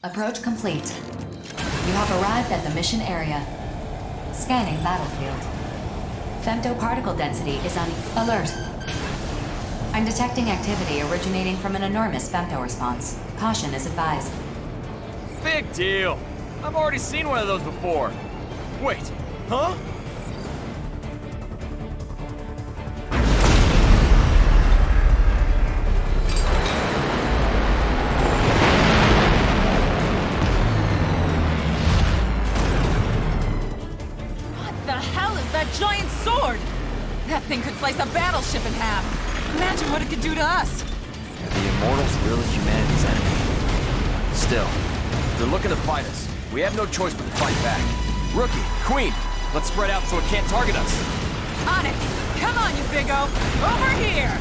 Approach complete. You have arrived at the mission area. Scanning battlefield. Femtoparticle density is on alert. I'm detecting activity originating from an enormous femto response. Caution is advised. Big deal. I've already seen one of those before. Wait, huh? Giant sword! That thing could slice a battleship in half. Imagine what it could do to us. The Immortals really humanity's enemy. Still, they're looking to fight us. We have no choice but to fight back. Rookie, Queen, let's spread out so it can't target us. On it! Come on, you big-o! Over here!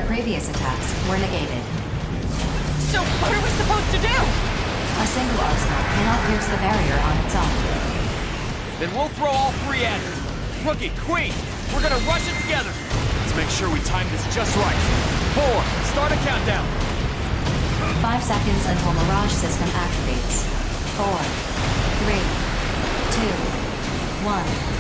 Previous attacks were negated. So what are we supposed to do? A single arsenal cannot pierce the barrier on its own. Then we'll throw all three at it. Rookie, Queen, we're gonna rush it together. Let's make sure we time this just right. 4, start a countdown. 5 seconds until Mirage system activates. 4, 3, 2, 1.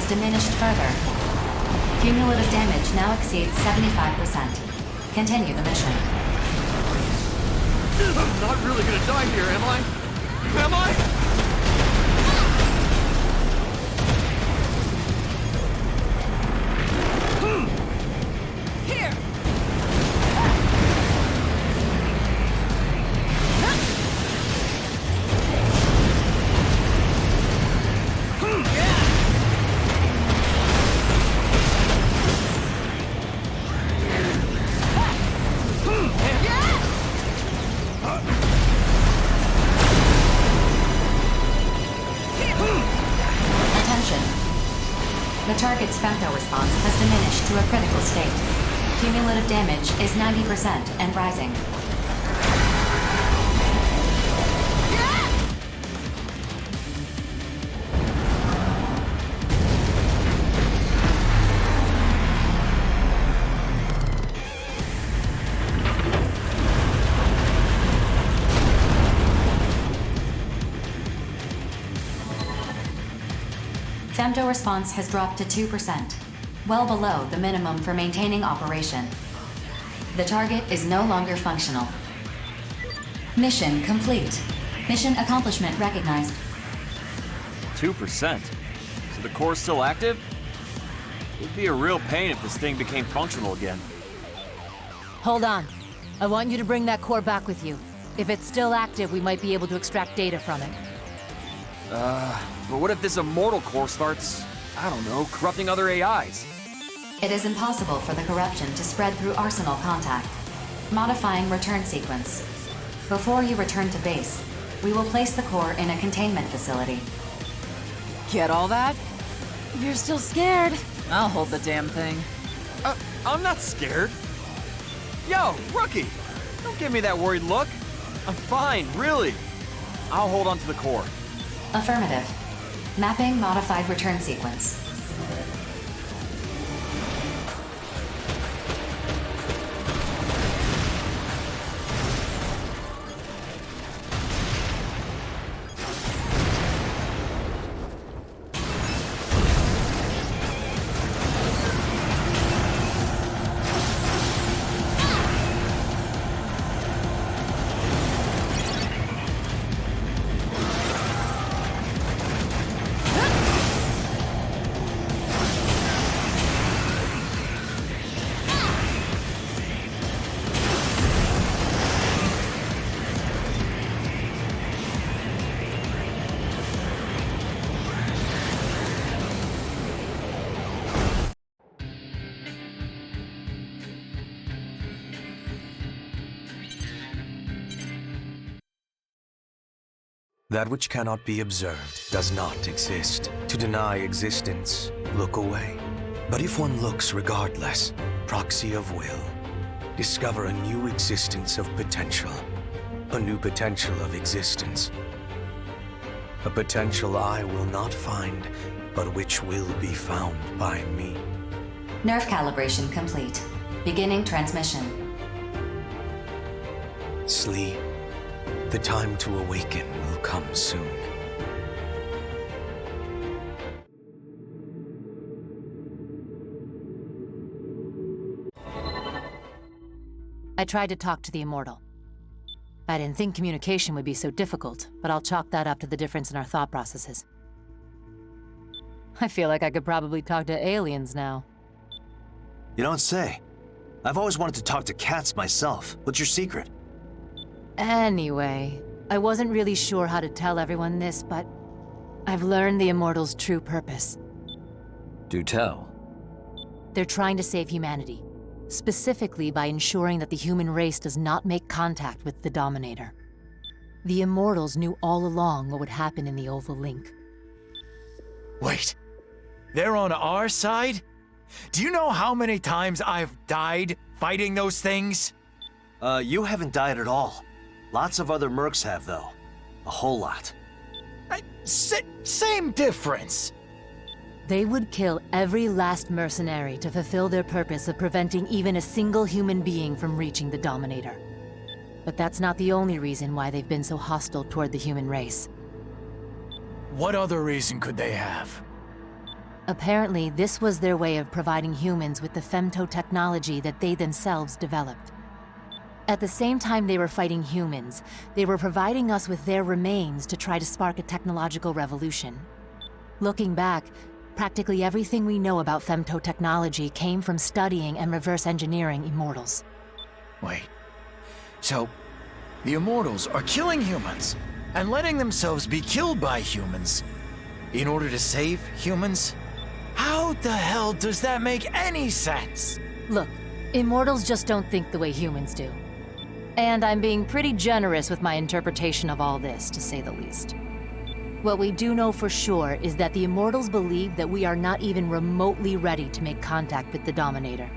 Diminished further. Cumulative damage now exceeds 75%. Continue the mission. I'm not really gonna die here, am I? Am I? The target's femto response has diminished to a critical state. Cumulative damage is 90% and rising. Femto response has dropped to 2%, well below the minimum for maintaining operation. The target is no longer functional. Mission complete. Mission accomplishment recognized. 2%? So the core's still active? It'd be a real pain if this thing became functional again. Hold on. I want you to bring that core back with you. If it's still active, we might be able to extract data from it. But what if this immortal core starts, I don't know, corrupting other AIs? It is impossible for the corruption to spread through Arsenal contact. Modifying return sequence. Before you return to base, we will place the core in a containment facility. Get all that? You're still scared. I'll hold the damn thing. I'm not scared. Yo, Rookie! Don't give me that worried look. I'm fine, really. I'll hold on to the core. Affirmative. Mapping modified return sequence. That which cannot be observed does not exist. To deny existence, look away. But if one looks regardless, proxy of will, discover a new existence of potential. A new potential of existence. A potential I will not find, but which will be found by me. Nerve calibration complete. Beginning transmission. Sleep. The time to awaken will come soon. I tried to talk to the Immortal. I didn't think communication would be so difficult, but I'll chalk that up to the difference in our thought processes. I feel like I could probably talk to aliens now. You don't say. I've always wanted to talk to cats myself. What's your secret? Anyway, I wasn't really sure how to tell everyone this, but I've learned the Immortal's true purpose. Do tell. They're trying to save humanity, specifically by ensuring that the human race does not make contact with the Dominator. The Immortals knew all along what would happen in the Oval Link. Wait, they're on our side? Do you know how many times I've died fighting those things? You haven't died at all. Lots of other mercs have, though. A whole lot. Same difference. They would kill every last mercenary to fulfill their purpose of preventing even a single human being from reaching the Dominator. But that's not the only reason why they've been so hostile toward the human race. What other reason could they have? Apparently, this was their way of providing humans with the femto technology that they themselves developed. At the same time they were fighting humans, they were providing us with their remains to try to spark a technological revolution. Looking back, practically everything we know about femto technology came from studying and reverse engineering Immortals. Wait, so the Immortals are killing humans and letting themselves be killed by humans in order to save humans? How the hell does that make any sense? Look, Immortals just don't think the way humans do. And I'm being pretty generous with my interpretation of all this, to say the least. What we do know for sure is that the Immortals believe that we are not even remotely ready to make contact with the Dominator.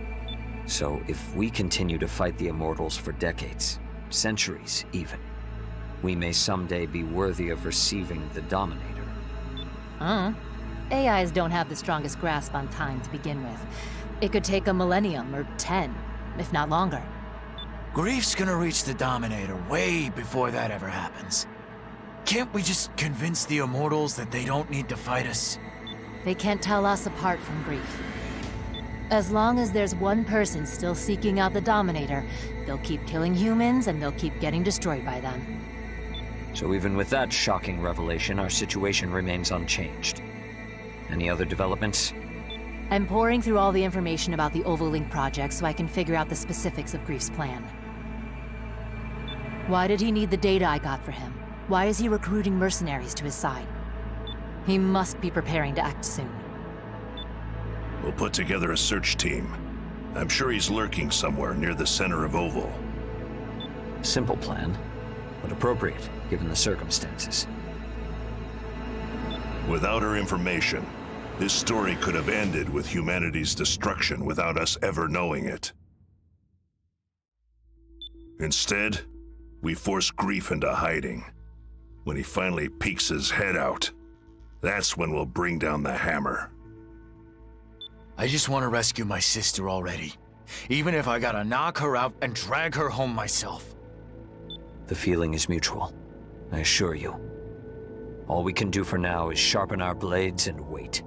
So if we continue to fight the Immortals for decades, centuries even, we may someday be worthy of receiving the Dominator. AIs don't have the strongest grasp on time to begin with. It could take a millennium or 10, if not longer. Grief's gonna reach the Dominator way before that ever happens. Can't we just convince the Immortals that they don't need to fight us? They can't tell us apart from Grief. As long as there's one person still seeking out the Dominator, they'll keep killing humans and they'll keep getting destroyed by them. So even with that shocking revelation, our situation remains unchanged. Any other developments? I'm pouring through all the information about the Ovalink project so I can figure out the specifics of Grief's plan. Why did he need the data I got for him? Why is he recruiting mercenaries to his side? He must be preparing to act soon. We'll put together a search team. I'm sure he's lurking somewhere near the center of Oval. Simple plan, but appropriate given the circumstances. Without our information, this story could have ended with humanity's destruction without us ever knowing it. Instead, we force Grief into hiding. When he finally peeks his head out, that's when we'll bring down the hammer. I just want to rescue my sister already. Even if I gotta knock her out and drag her home myself. The feeling is mutual, I assure you. All we can do for now is sharpen our blades and wait.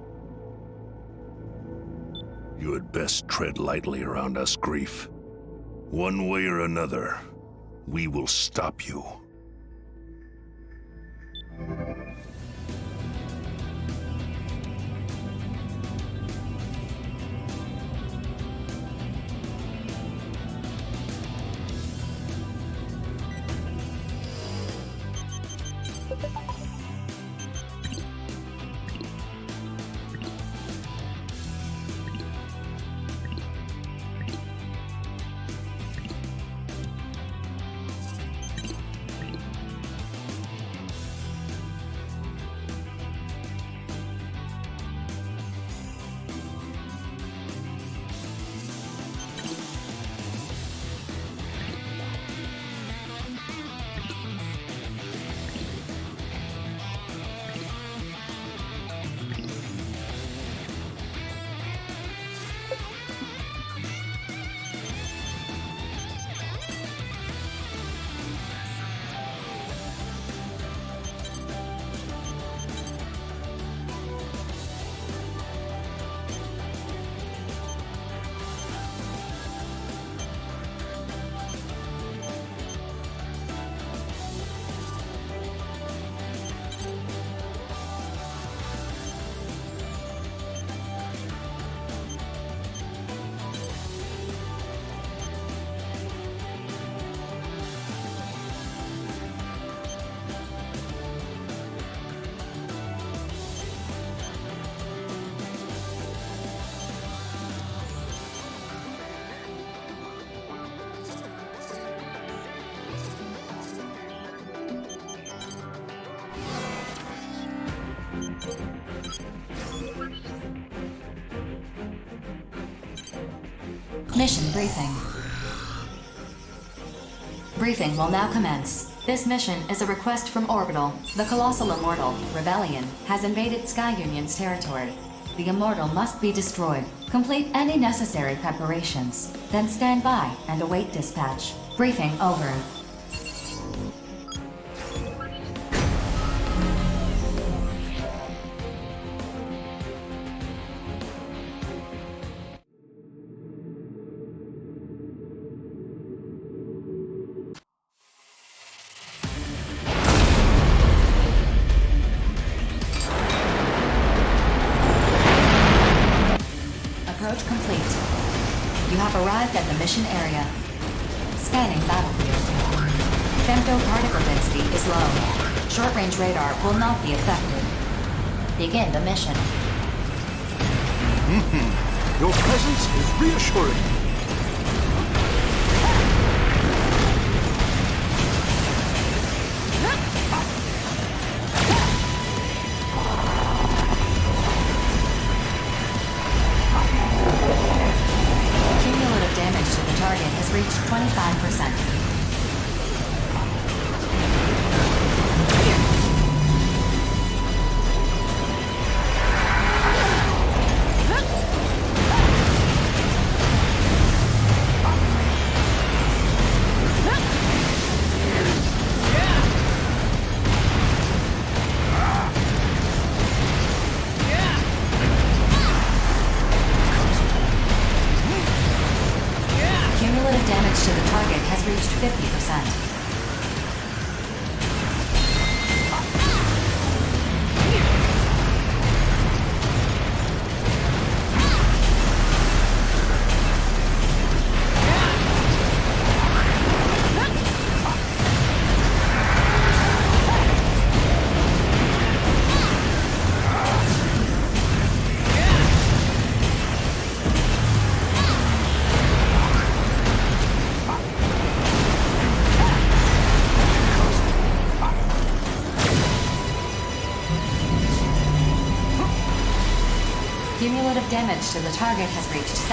You had best tread lightly around us, Grief. One way or another, we will stop you. Mission briefing. Briefing will now commence. This mission is a request from Orbital. The Colossal Immortal, Rebellion, has invaded Sky Union's territory. The Immortal must be destroyed. Complete any necessary preparations. Then stand by and await dispatch. Briefing over. Approach complete. You have arrived at the mission area. Scanning battlefield. Femto-particle density is low. Short-range radar will not be affected. Begin the mission. Your presence is reassuring. Cumulative damage to the target has reached 25%. Cumulative damage to the target has reached 50%. Cumulative damage to the target has reached 75%.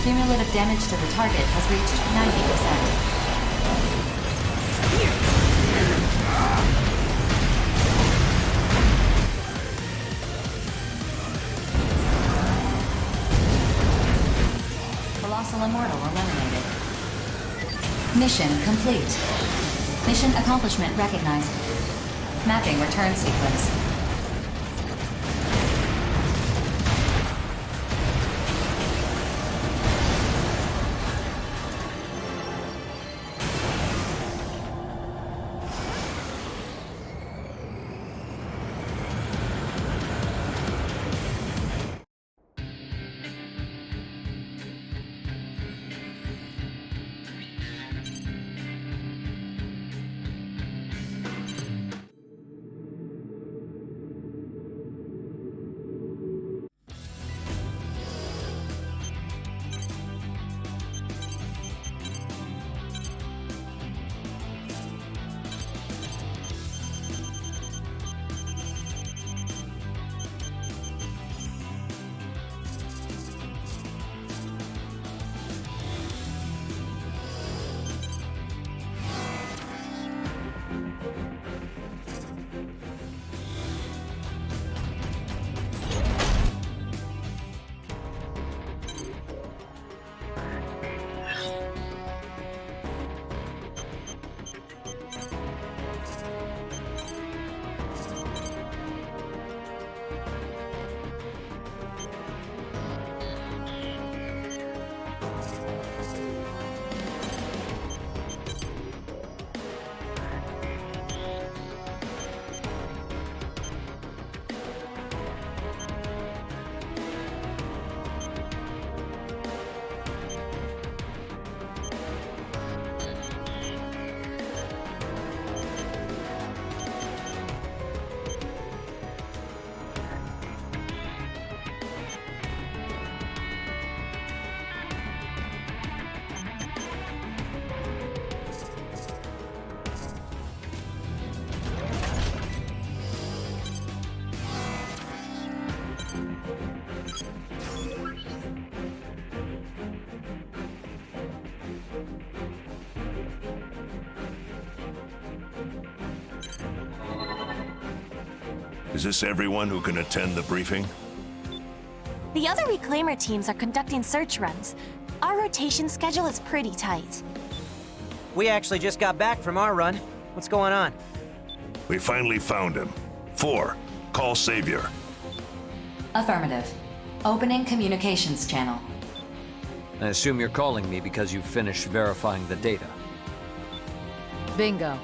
Cumulative damage to the target has reached 90%. Colossal Immortal eliminated. Mission complete. Mission accomplishment recognized. Mapping return sequence. Is this everyone who can attend the briefing? The other Reclaimer teams are conducting search runs. Our rotation schedule is pretty tight. We actually just got back from our run. What's going on? We finally found him. 4. Call Savior. Affirmative. Opening communications channel. I assume you're calling me because you've finished verifying the data. Bingo.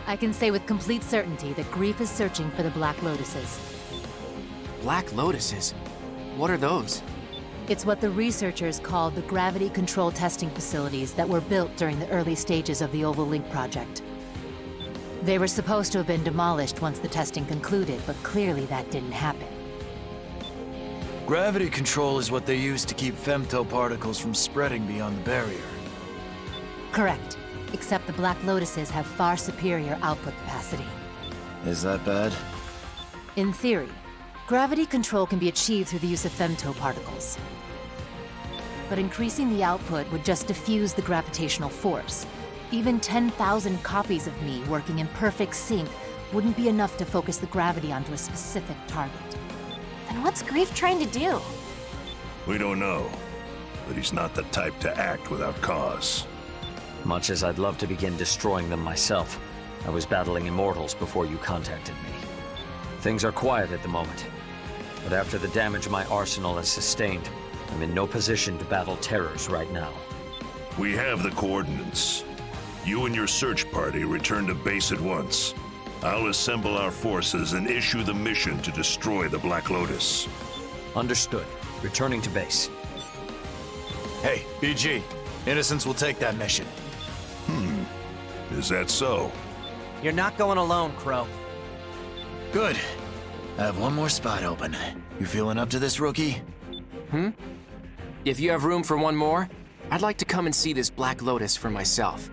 I can say with complete certainty that Grief is searching for the Black Lotuses. Black Lotuses? What are those? It's what the researchers called the gravity control testing facilities that were built during the early stages of the Oval Link project. They were supposed to have been demolished once the testing concluded, but clearly that didn't happen. Gravity control is what they use to keep femtoparticles from spreading beyond the barrier. Correct. Except the Black Lotuses have far superior output capacity. Is that bad? In theory, gravity control can be achieved through the use of femtoparticles. But increasing the output would just diffuse the gravitational force. Even 10,000 copies of me working in perfect sync wouldn't be enough to focus the gravity onto a specific target. Then what's Grief trying to do? We don't know, but he's not the type to act without cause. Much as I'd love to begin destroying them myself, I was battling Immortals before you contacted me. Things are quiet at the moment, but after the damage my arsenal has sustained, I'm in no position to battle terrors right now. We have the coordinates. You and your search party return to base at once. I'll assemble our forces and issue the mission to destroy the Black Lotus. Understood. Returning to base. Hey, BG. Innocents will take that mission. Is that so? You're not going alone, Crow. Good. I have one more spot open. You feeling up to this, rookie? If you have room for one more, I'd like to come and see this Black Lotus for myself.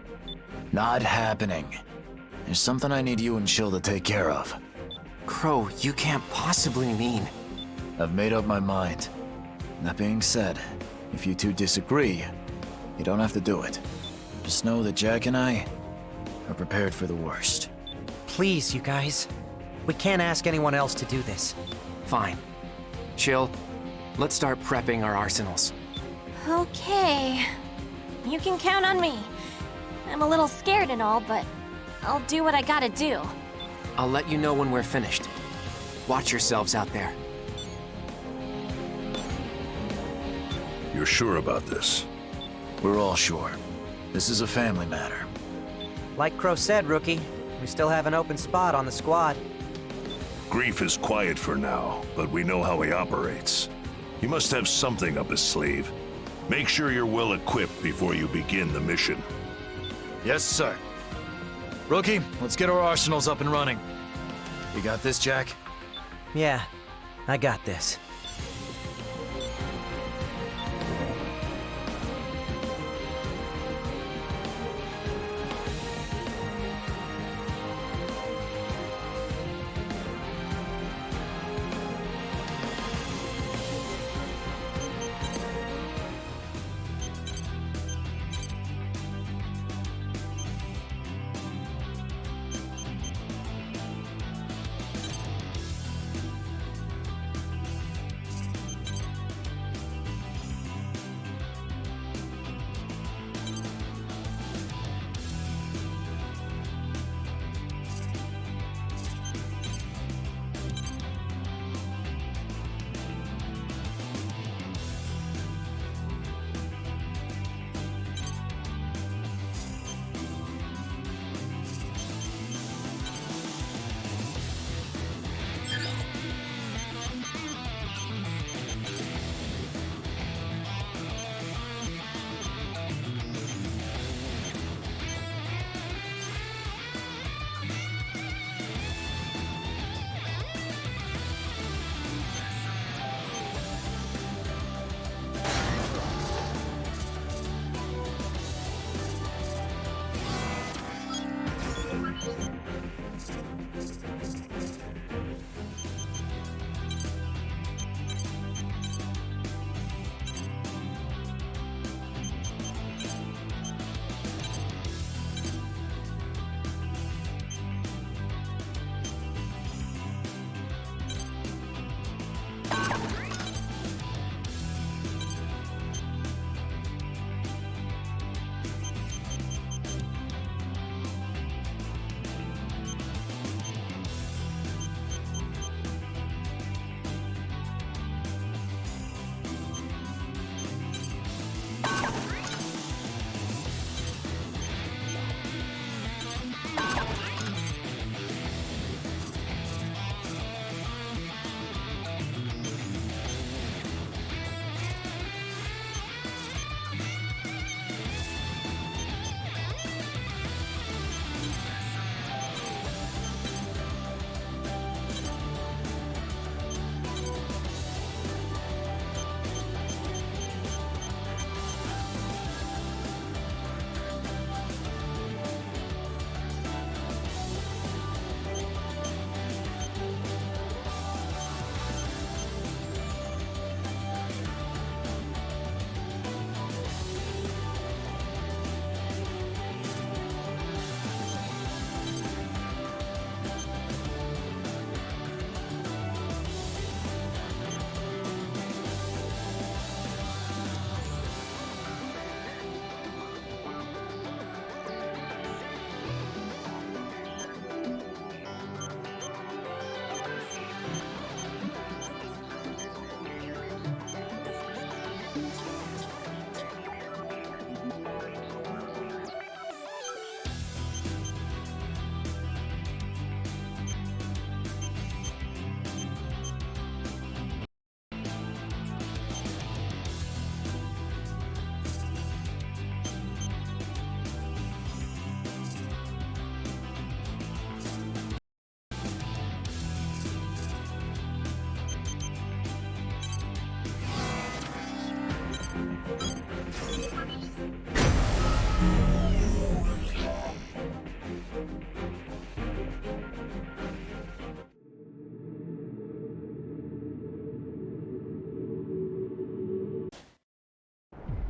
Not happening. There's something I need you and Chill to take care of. Crow, you can't possibly mean... I've made up my mind. That being said, if you two disagree, you don't have to do it. Just know that Jack and I are prepared for the worst. Please, you guys. We can't ask anyone else to do this. Fine. Chill, let's start prepping our arsenals. Okay. You can count on me. I'm a little scared and all, but I'll do what I gotta do. I'll let you know when we're finished. Watch yourselves out there. You're sure about this? We're all sure. This is a family matter. Like Crow said, Rookie, we still have an open spot on the squad. Grief is quiet for now, but we know how he operates. He must have something up his sleeve. Make sure you're well equipped before you begin the mission. Yes, sir. Rookie, let's get our arsenals up and running. You got this, Jack? Yeah, I got this.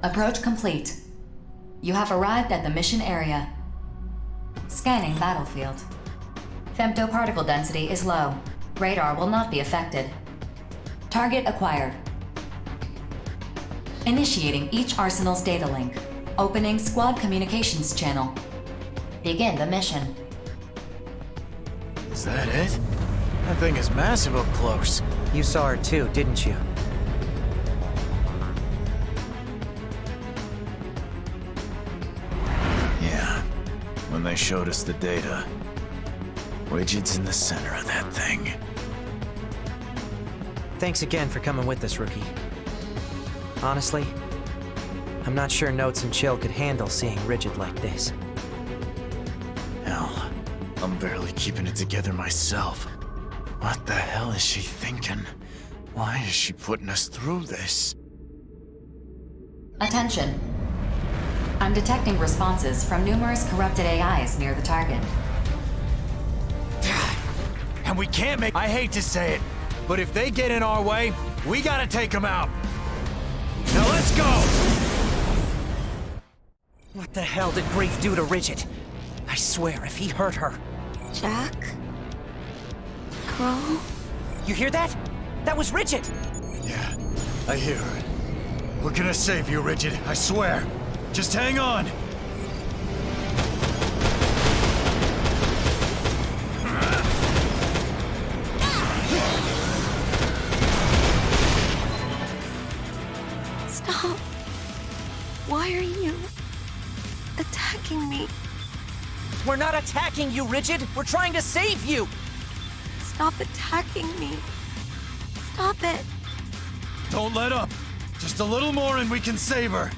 Approach complete. You have arrived at the mission area. Scanning battlefield. Femtoparticle density is low. Radar will not be affected. Target acquired. Initiating each arsenal's data link. Opening squad communications channel. Begin the mission. Is that it? That thing is massive up close. You saw her too, didn't you? Yeah, when they showed us the data. Widget's in the center of that thing. Thanks again for coming with us, Rookie. Honestly, I'm not sure Notes and Chill could handle seeing Rigid like this. Hell, I'm barely keeping it together myself. What the hell is she thinking? Why is she putting us through this? Attention. I'm detecting responses from numerous corrupted AIs near the target. And we can't make— I hate to say it, but if they get in our way, we gotta take them out. Now let's go! What the hell did Grief do to Rigid? I swear, if he hurt her... Jack? Crow? You hear that? That was Rigid! Yeah, I hear her. We're gonna save you, Rigid, I swear. Just hang on. Stop. Why are you attacking me? We're not attacking you, Rigid! We're trying to save you! Stop attacking me. Stop it. Don't let up. Just a little more and we can save her.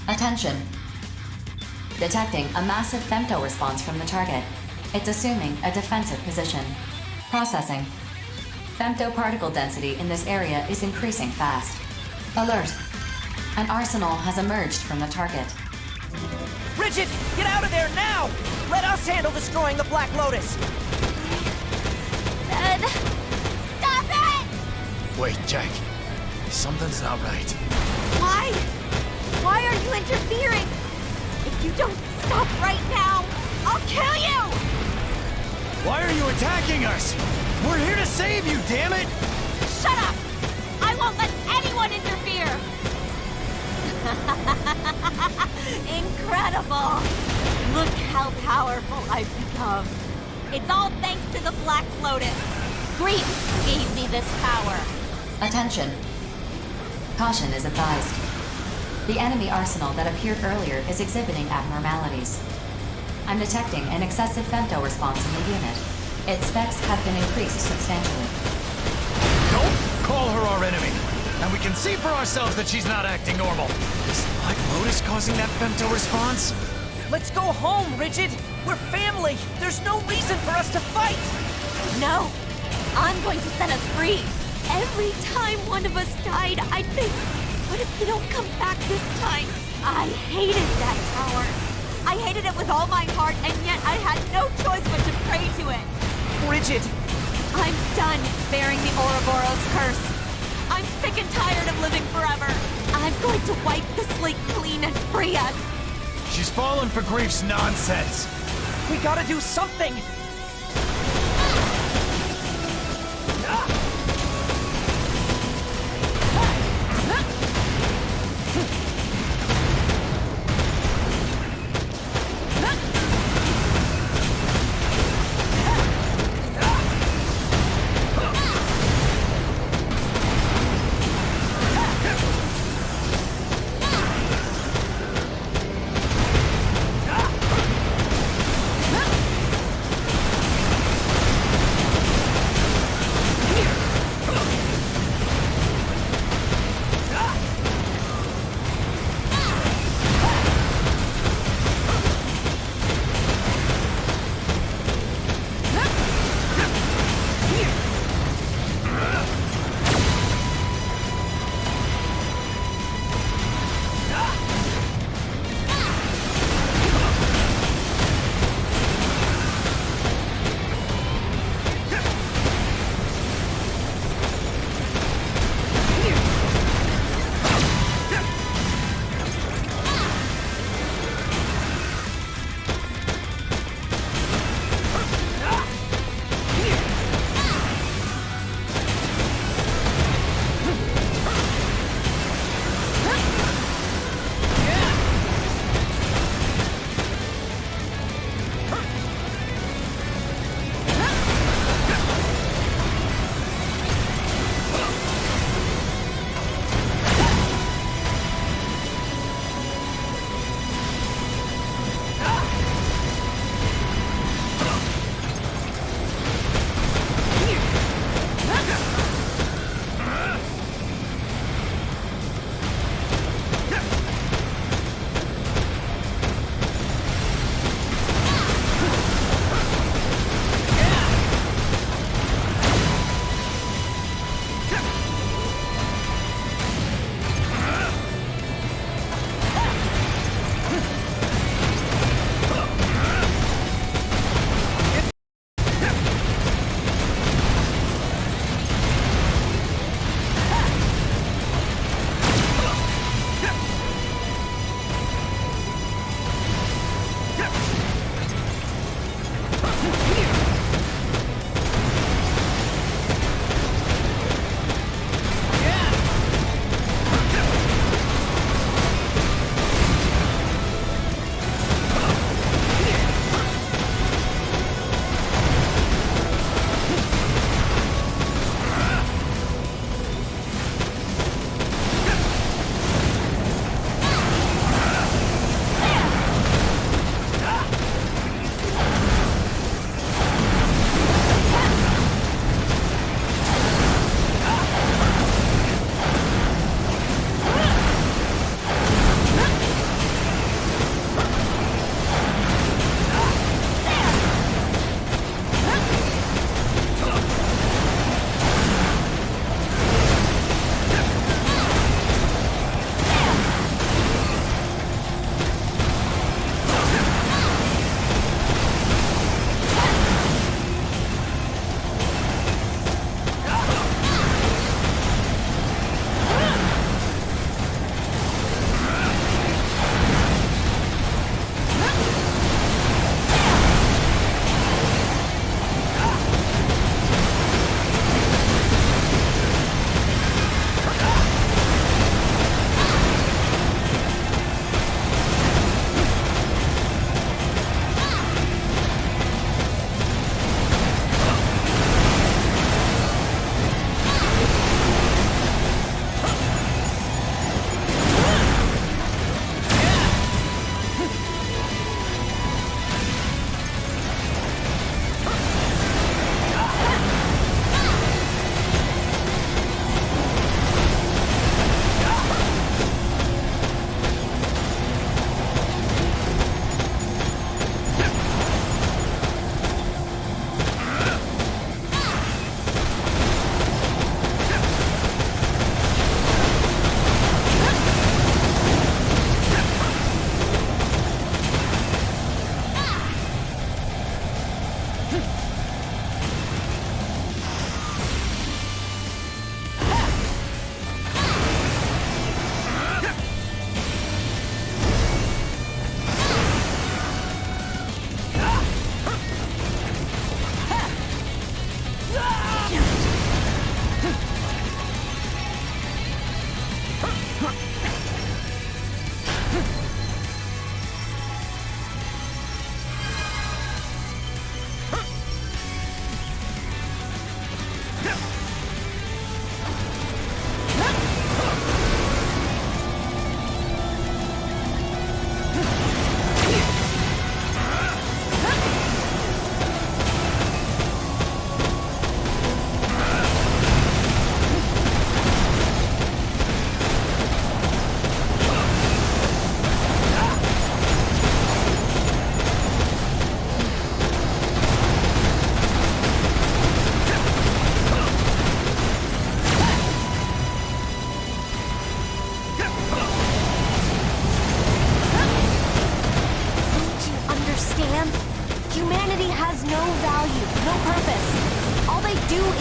Attention. Detecting a massive femto response from the target. It's assuming a defensive position. Processing. Femtoparticle density in this area is increasing fast. Alert. An arsenal has emerged from the target. Rigid, get out of there now! Let us handle destroying the Black Lotus! Said, stop it! Wait, Jack. Something's not right. Why? Why are you interfering? If you don't stop right now, I'll kill you! Why are you attacking us? We're here to save you, damn it! Shut up! I won't let anyone interfere! Incredible! Look how powerful I've become. It's all thanks to the Black Lotus. Grief gave me this power. Attention. Caution is advised. The enemy arsenal that appeared earlier is exhibiting abnormalities. I'm detecting an excessive femto response in the unit. Its specs have been increased substantially. Don't call her our enemy! And we can see for ourselves that she's not acting normal. Is Black Lotus causing that femto response? Let's go home, Rigid! We're family! There's no reason for us to fight! No! I'm going to set us free! Every time one of us died, I'd think, what if they don't come back this time? I hated that tower. I hated it with all my heart, and yet I had no choice but to pray to it. Rigid! I'm done bearing the Ouroboros curse. I'm sick and tired of living forever. I'm going to wipe the slate clean and free us. She's fallen for Grief's nonsense. We gotta do something!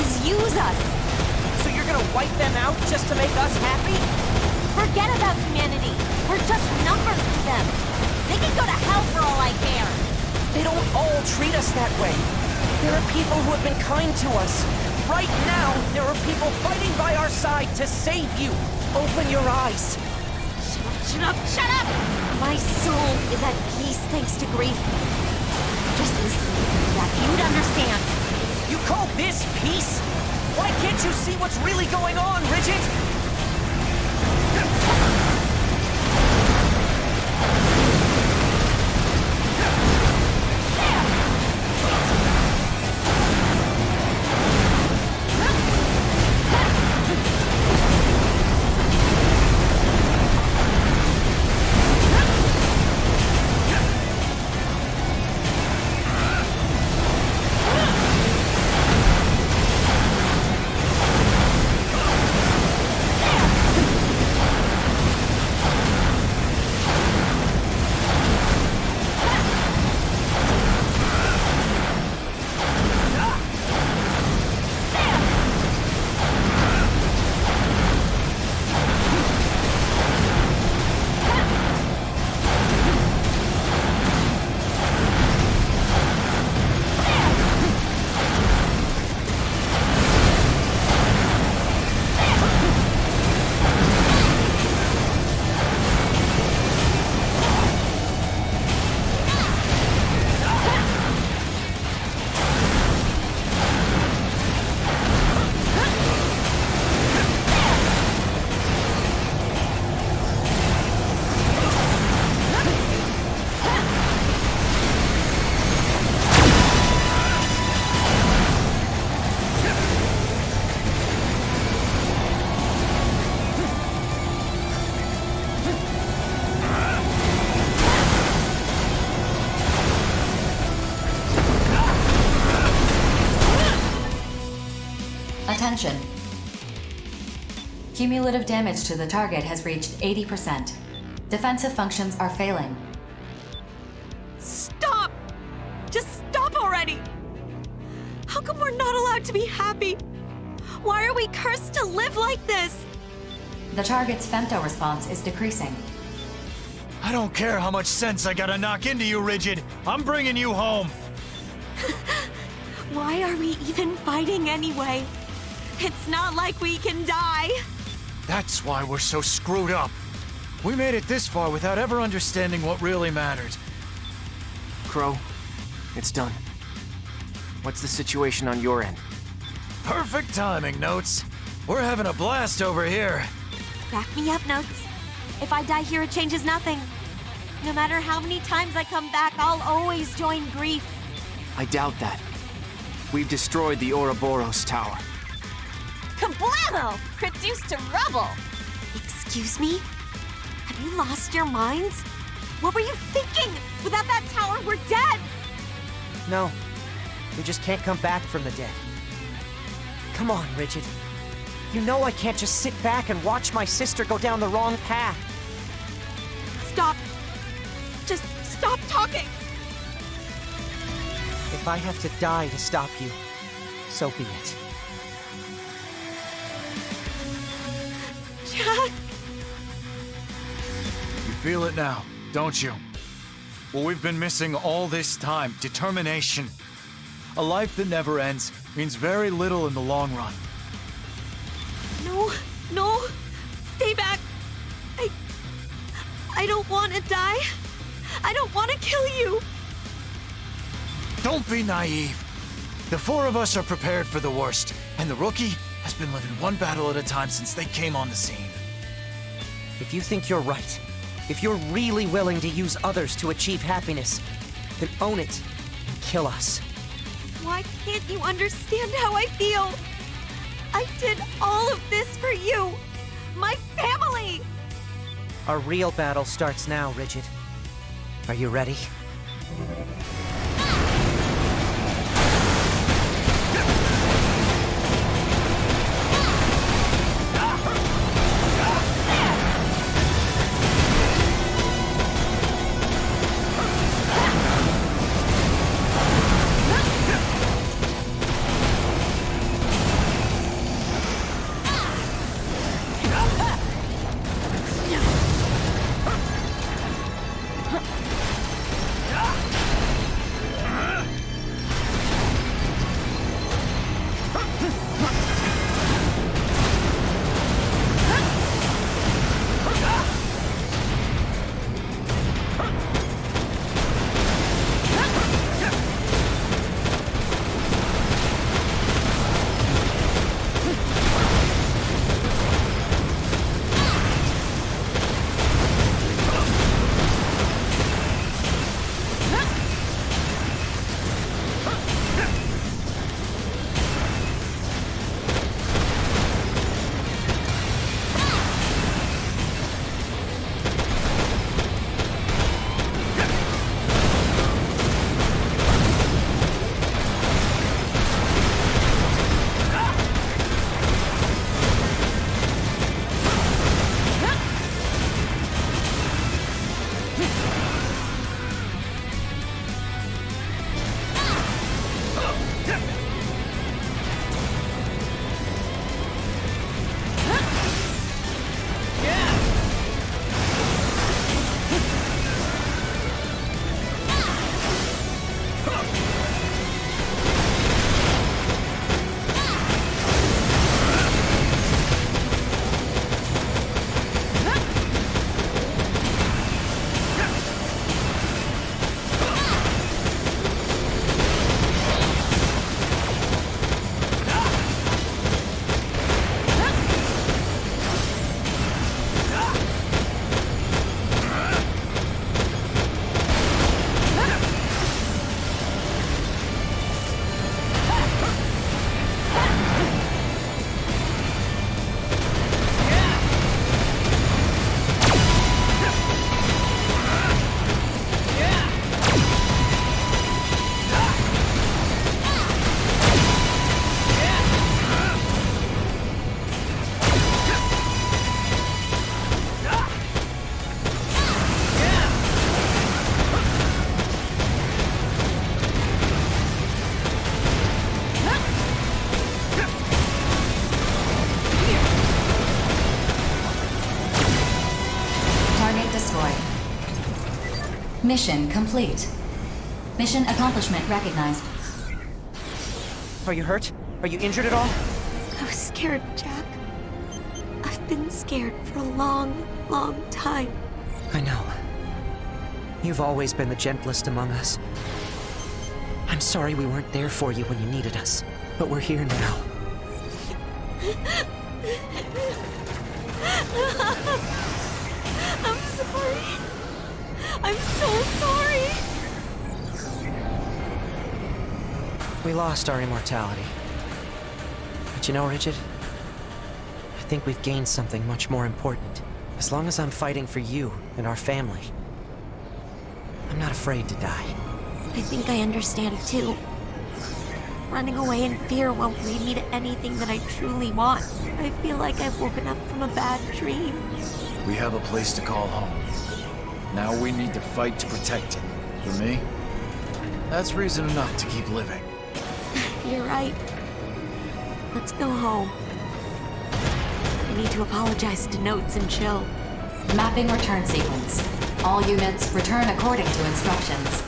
is use us. So you're gonna wipe them out just to make us happy? Forget about humanity. We're just numbers to them. They can go to hell for all I care. They don't all treat us that way. There are people who have been kind to us. Right now, there are people fighting by our side to save you. Open your eyes. Shut up, shut up! My soul is at peace thanks to grief. Just listen, that you'd understand. You call this peace? Why can't you see what's really going on, Rigid? Attention. Cumulative damage to the target has reached 80%. Defensive functions are failing. Stop! Just stop already! How come we're not allowed to be happy? Why are we cursed to live like this? The target's femto response is decreasing. I don't care how much sense I gotta knock into you, Rigid. I'm bringing you home. Why are we even fighting anyway? It's not like we can die. That's why we're so screwed up. We made it this far without ever understanding what really mattered. Crow, it's done. What's the situation on your end? Perfect timing, Notes. We're having a blast over here. Back me up, Notes. If I die here, it changes nothing. No matter how many times I come back, I'll always join grief. I doubt that. We've destroyed the Ouroboros Tower. Kablamo! Reduced to rubble! Excuse me? Have you lost your minds? What were you thinking? Without that tower, we're dead! No, we just can't come back from the dead. Come on, Rigid. You know I can't just sit back and watch my sister go down the wrong path. Stop. Just stop talking. If I have to die to stop you, so be it. Jack. You feel it now, don't you? What we've been missing all this time, determination. A life that never ends means very little in the long run. No. Stay back. I don't want to die. I don't want to kill you. Don't be naive. The four of us are prepared for the worst, and the rookie has been living one battle at a time since they came on the scene. If you think you're right, if you're really willing to use others to achieve happiness, then own it and kill us. Why can't you understand how I feel? I did all of this for you, my family! Our real battle starts now, Rigid. Are you ready? Mission complete. Mission accomplishment recognized. Are you hurt? Are you injured at all? I was scared, Jack. I've been scared for a long, long time. I know. You've always been the gentlest among us. I'm sorry we weren't there for you when you needed us, but we're here now. I'm sorry. I'm so sorry. We lost our immortality. But you know, Rigid? I think we've gained something much more important. As long as I'm fighting for you and our family, I'm not afraid to die. I think I understand too. Running away in fear won't lead me to anything that I truly want. I feel like I've woken up from a bad dream. We have a place to call home. Now we need to fight to protect it. For me, that's reason enough to keep living. You're right. Let's go home. I need to apologize to Notes and Chill. Mapping return sequence. All units return according to instructions.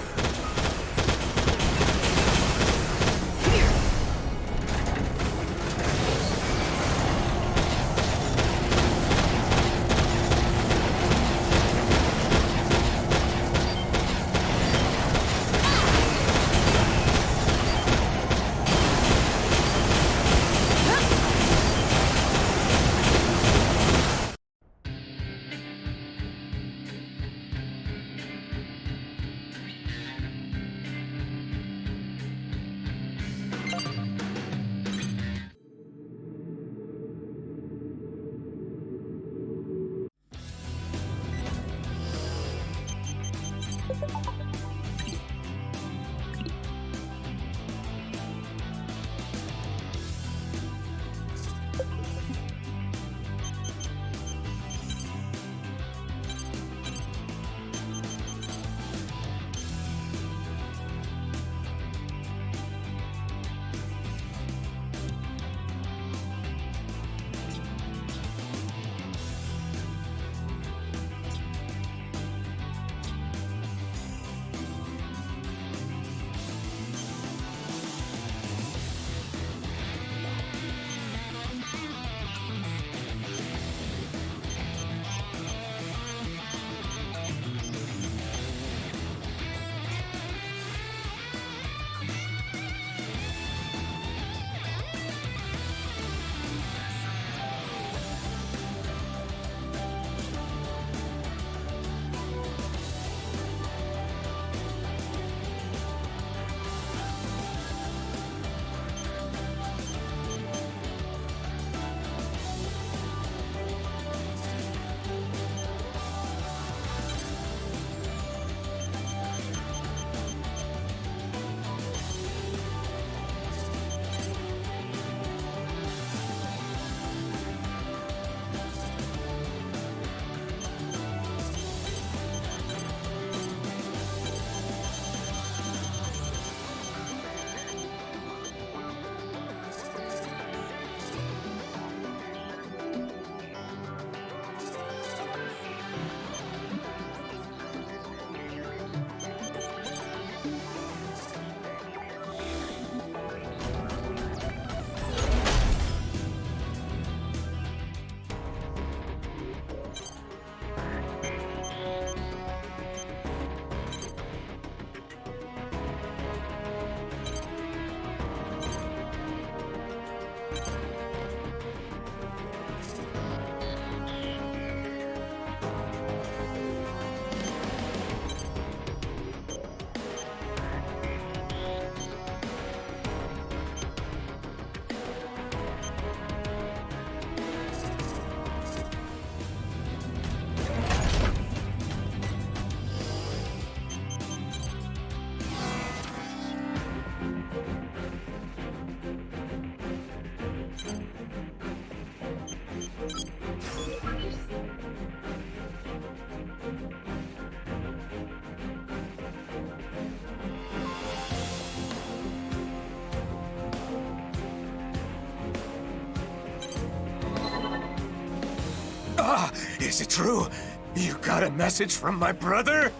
Is it true? You got a message from my brother?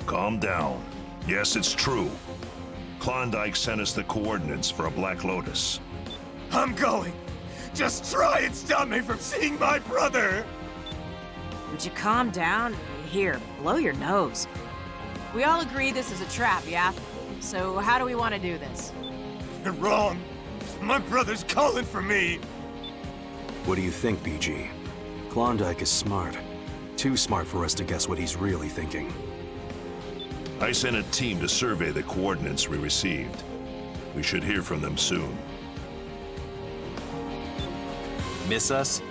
Calm down. Yes, it's true. Klondike sent us the coordinates for a Black Lotus. I'm going. Just try and stop me from seeing my brother! Would you calm down? Here, blow your nose. We all agree this is a trap, yeah? So how do we want to do this? You're wrong. My brother's calling for me. What do you think, BG? Klondike is smart. Too smart for us to guess what he's really thinking. I sent a team to survey the coordinates we received. We should hear from them soon. Miss us?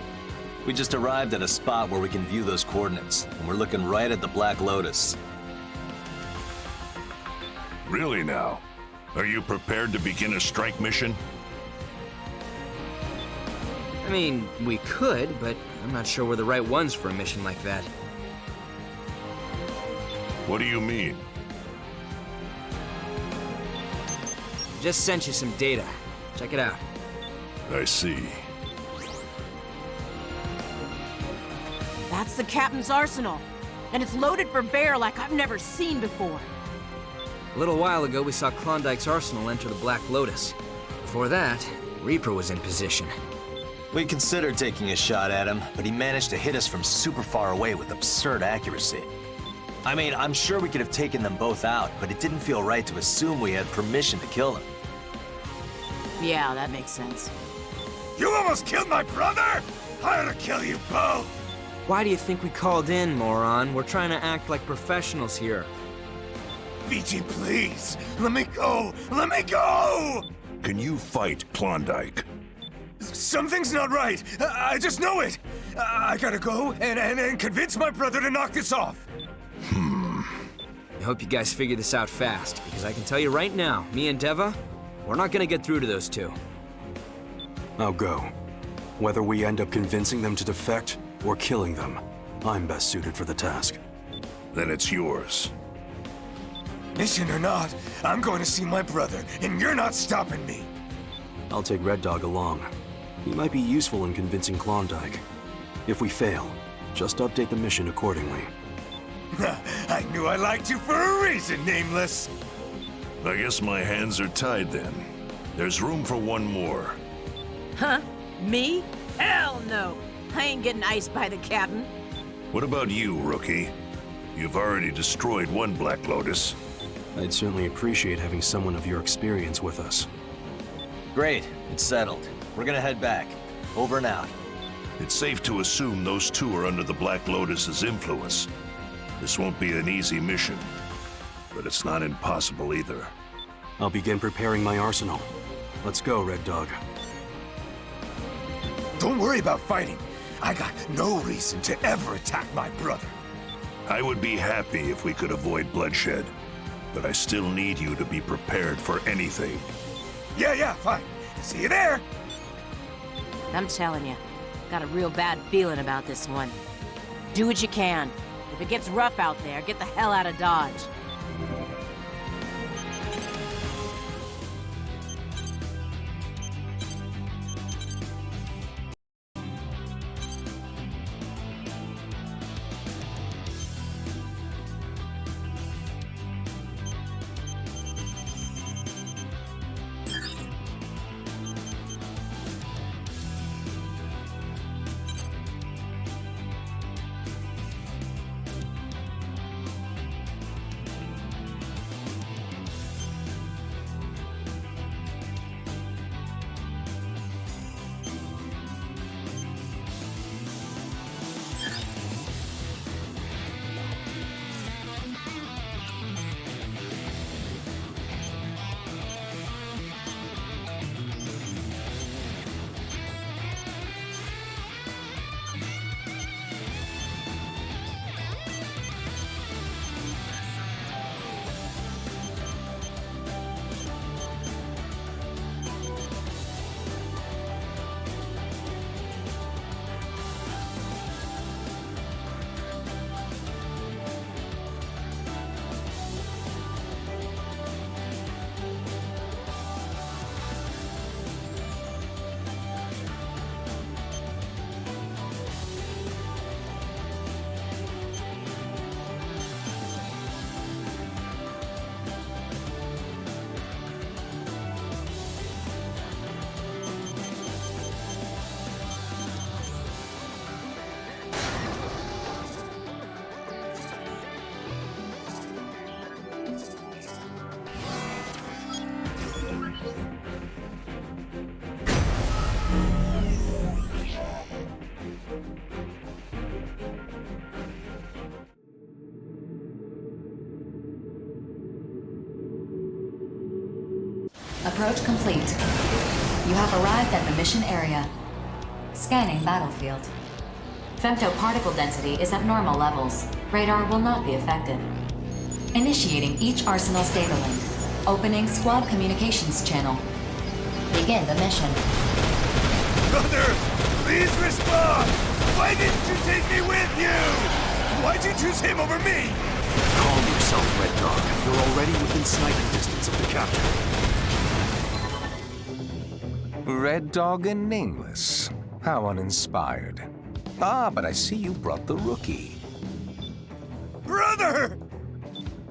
We just arrived at a spot where we can view those coordinates, and we're looking right at the Black Lotus. Really now? Are you prepared to begin a strike mission? I mean, we could, but I'm not sure we're the right ones for a mission like that. What do you mean? Just sent you some data. Check it out. I see. That's the captain's arsenal. And it's loaded for bear like I've never seen before. A little while ago, we saw Klondike's arsenal enter the Black Lotus. Before that, Reaper was in position. We considered taking a shot at him, but he managed to hit us from super far away with absurd accuracy. I mean, I'm sure we could have taken them both out, but it didn't feel right to assume we had permission to kill them. Yeah, that makes sense. You almost killed my brother? I ought to kill you both! Why do you think we called in, moron? We're trying to act like professionals here. BG, please! Let me go! Let me go! Can you fight Klondike? Something's not right. I just know it. I gotta go and convince my brother to knock this off. I hope you guys figure this out fast, because I can tell you right now, me and Deva, we're not gonna get through to those two. I'll go. Whether we end up convincing them to defect or killing them, I'm best suited for the task. Then it's yours. Mission or not, I'm going to see my brother, and you're not stopping me. I'll take Red Dog along. He might be useful in convincing Klondike. If we fail, just update the mission accordingly. I knew I liked you for a reason, Nameless. I guess my hands are tied then. There's room for one more. Huh? Me? Hell no! I ain't getting iced by the captain. What about you, Rookie? You've already destroyed one Black Lotus. I'd certainly appreciate having someone of your experience with us. Great, it's settled. We're gonna head back. Over and out. It's safe to assume those two are under the Black Lotus's influence. This won't be an easy mission, but it's not impossible either. I'll begin preparing my arsenal. Let's go, Red Dog. Don't worry about fighting. I got no reason to ever attack my brother. I would be happy if we could avoid bloodshed, but I still need you to be prepared for anything. Yeah, fine. See you there. I'm telling you, got a real bad feeling about this one. Do what you can. If it gets rough out there, get the hell out of Dodge. approach complete. You have arrived at the mission area. Scanning battlefield. Femto particle density is at normal levels. Radar will not be affected. Initiating each Arsenal's data link. Opening squad communications channel. Begin the mission. Brother, please respond! Why didn't you take me with you? Why'd you choose him over me? Calm yourself, Red Dog. You're already within sniping distance of the captain. Red Dog and Nameless. How uninspired. Ah, but I see you brought the rookie. Brother!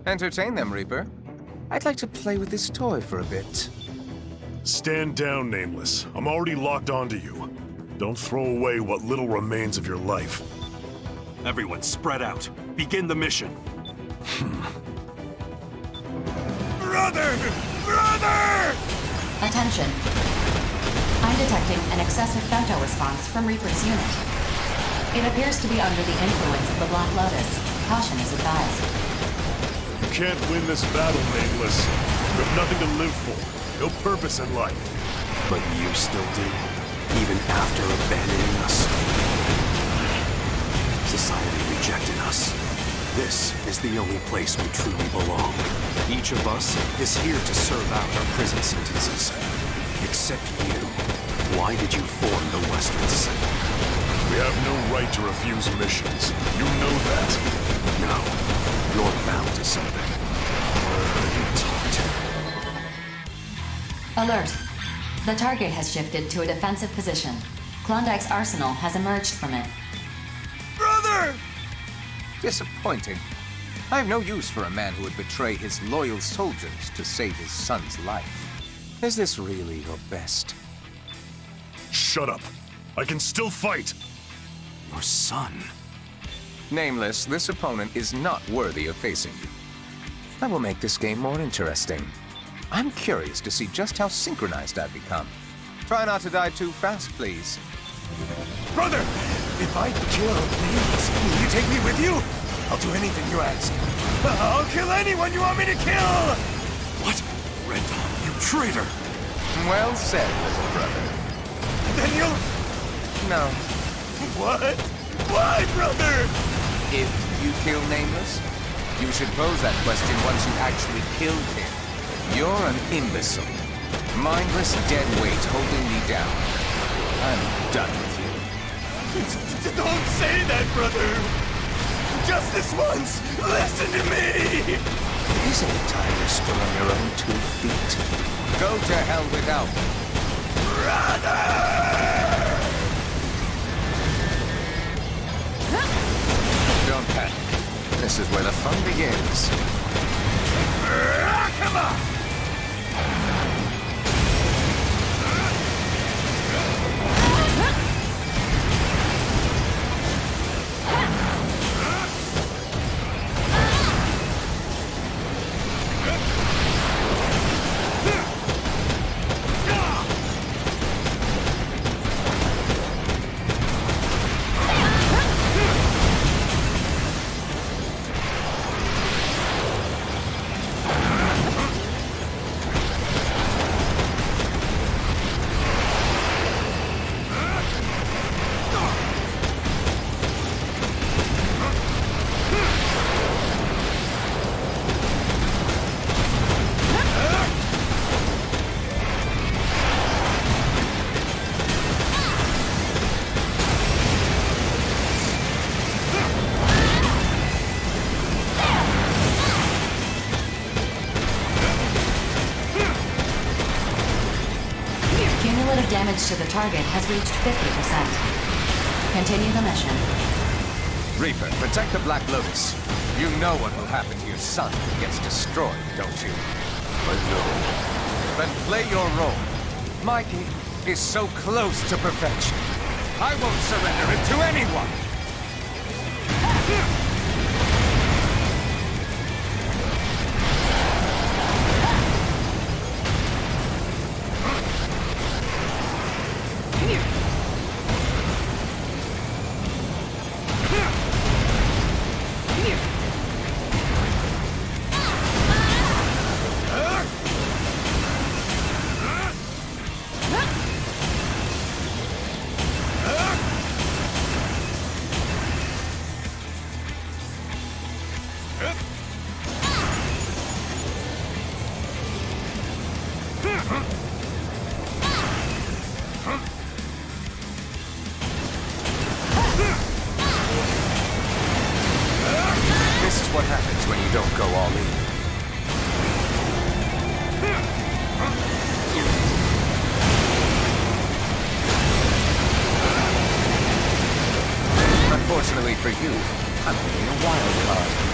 Entertain them, Reaper. I'd like to play with this toy for a bit. Stand down, Nameless. I'm already locked onto you. Don't throw away what little remains of your life. Everyone, spread out. Begin the mission. Brother! Brother! Attention. I'm detecting an excessive femto response from Reaper's unit. It appears to be under the influence of the Black Lotus. Caution is advised. You can't win this battle, Nameless. You have nothing to live for. No purpose in life. But you still do, even after abandoning us. Society rejected us. This is the only place we truly belong. Each of us is here to serve out our prison sentences. Except you. Why did you form the Westerns? We have no right to refuse missions. You know that. No. You're bound to something. You talked. Alert. The target has shifted to a defensive position. Klondike's arsenal has emerged from it. Brother! Disappointing. I have no use for a man who would betray his loyal soldiers to save his son's life. Is this really your best? Shut up. I can still fight. Your son. Nameless, this opponent is not worthy of facing you. I will make this game more interesting. I'm curious to see just how synchronized I've become. Try not to die too fast, please. Brother! If I kill Nameless, will you take me with you? I'll do anything you ask. I'll kill anyone you want me to kill! What? Red Dog, you traitor! Well said, little brother. Then you'll... No. What? Why, brother? If you kill Nameless, you should pose that question once you actually killed him. You're an imbecile. Mindless dead weight holding me down. I'm done with you. Don't say that, brother! Just this once! Listen to me! Isn't it time you're still on your own 2 feet? Go to hell without me. Brother! Don't panic. This is where the fun begins. Come on! Damage to the target has reached 50%. Continue the mission. Reaper, protect the Black Lotus. You know what will happen to your son if he gets destroyed, don't you? I know. Then play your role. Mikey is so close to perfection. I won't surrender it to anyone! for you, I'm holding a wild card.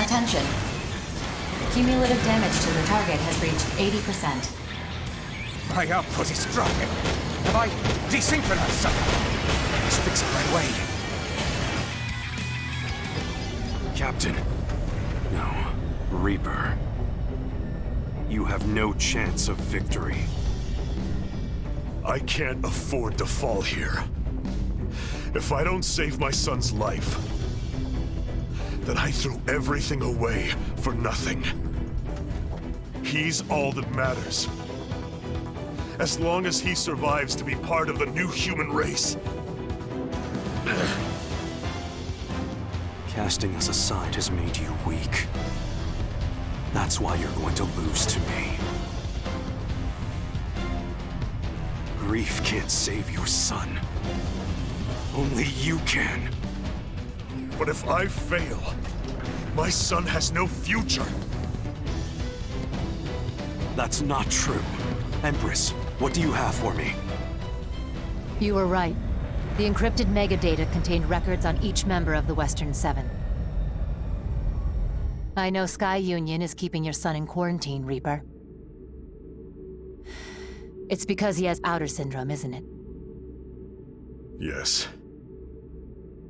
Attention. Cumulative damage to the target has reached 80%. My output is dropping. Have I desynchronized something? Let's fix it right away. Captain. No. Reaper. You have no chance of victory. I can't afford to fall here. If I don't save my son's life, then I threw everything away for nothing. He's all that matters. As long as he survives to be part of the new human race. Casting us aside has made you weak. That's why you're going to lose to me. Grief can't save your son. Only you can. But if I fail, my son has no future. That's not true. Empress, what do you have for me? You were right. The encrypted megadata contained records on each member of the Western Seven. I know Sky Union is keeping your son in quarantine, Reaper. It's because he has outer syndrome, isn't it? Yes.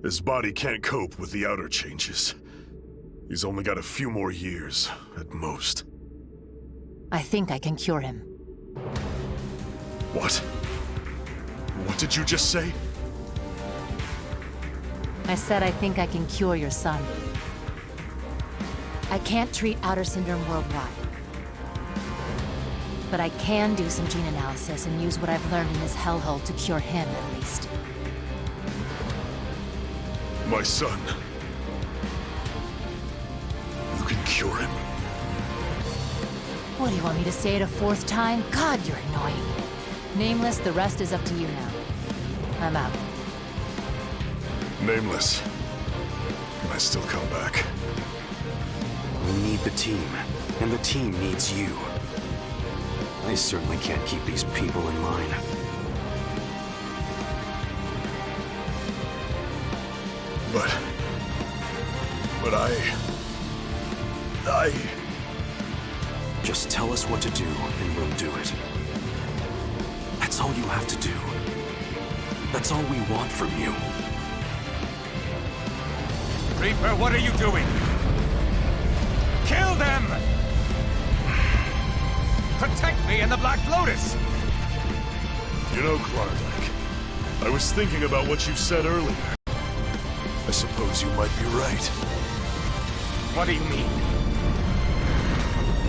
His body can't cope with the outer changes. He's only got a few more years, at most. I think I can cure him. What? What did you just say? I said I think I can cure your son. I can't treat outer syndrome worldwide. But I can do some gene analysis and use what I've learned in this hellhole to cure him, at least. My son. You can cure him? What, do you want me to say it a fourth time? God, you're annoying. Nameless, the rest is up to you now. I'm out. Nameless. Can I still come back? We need the team, and the team needs you. I certainly can't keep these people in line. But I... Just tell us what to do, and we'll do it. That's all you have to do. That's all we want from you. Reaper, what are you doing? Kill them! Protect me and the Black Lotus! You know, Klondike, I was thinking about what you said earlier. I suppose you might be right. What do you mean?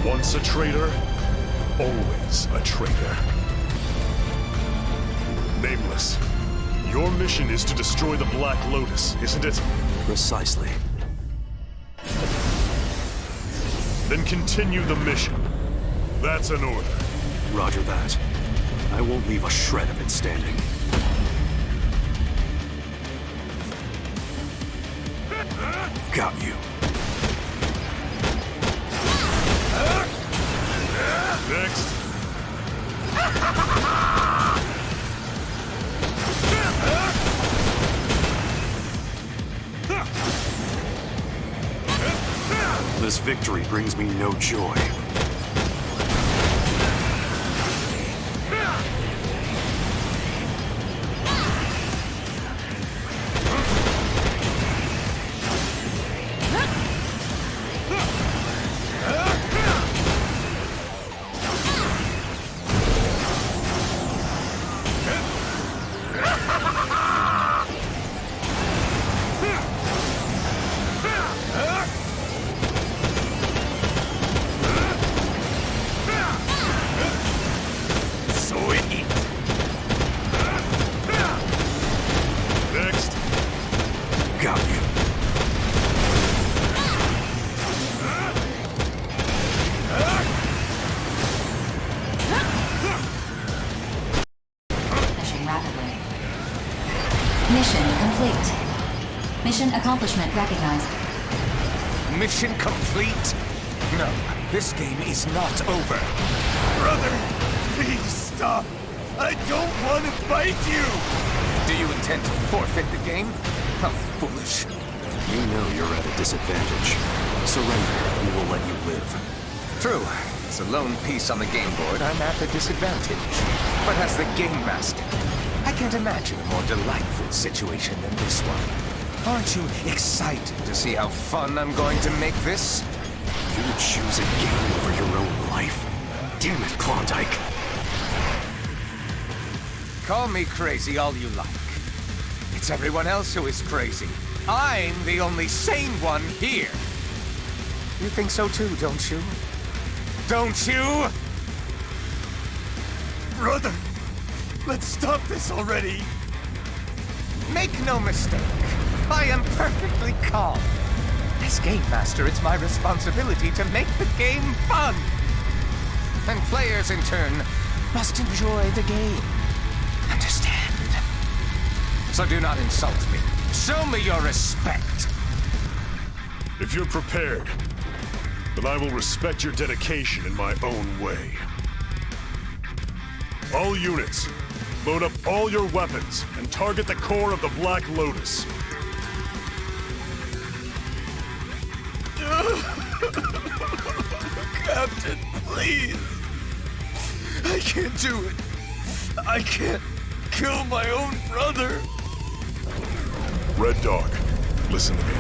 Once a traitor, always a traitor. Nameless, your mission is to destroy the Black Lotus, isn't it? Precisely. Then continue the mission. That's an order. Roger that. I won't leave a shred of it standing. Got you. Next. This victory brings me no joy. Mission accomplishment recognized. Mission complete? No, this game is not over. Brother, please stop. I don't want to fight you. Do you intend to forfeit the game? How foolish. You know you're at a disadvantage. Surrender, and we'll let you live. True. As a lone piece on the game board, I'm at a disadvantage. But as the game master, I can't imagine a more delightful situation than this one. Aren't you excited to see how fun I'm going to make this? You choose a game over your own life? Damn it, Klondike. Call me crazy all you like. It's everyone else who is crazy. I'm the only sane one here. You think so too, don't you? Don't you? Brother, let's stop this already. Make no mistake. I am perfectly calm. As Game Master, it's my responsibility to make the game fun. And players, in turn, must enjoy the game. Understand? So do not insult me. Show me your respect. If you're prepared, then I will respect your dedication in my own way. All units, load up all your weapons and target the core of the Black Lotus. Captain, please. I can't do it. I can't kill my own brother. Red Dog, listen to me.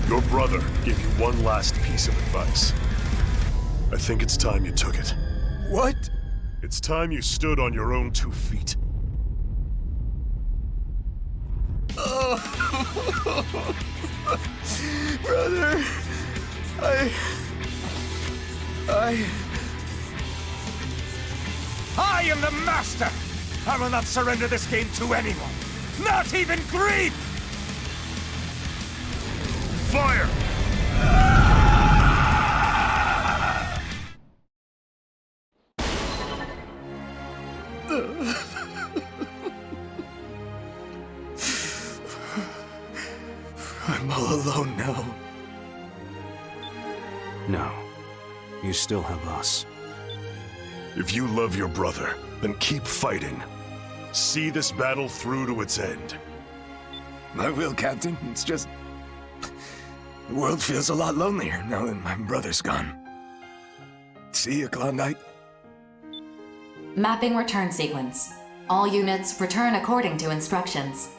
Your brother gave you one last piece of advice. I think it's time you took it. What? It's time you stood on your own 2 feet. Oh. Brother, I am the master! I will not surrender this game to anyone! Not even Greed! Fire! alone now. No. You still have us. If you love your brother, then keep fighting. See this battle through to its end. I will, Captain. It's just... the world feels a lot lonelier now that my brother's gone. See you, Klondike. Mapping return sequence. All units return according to instructions.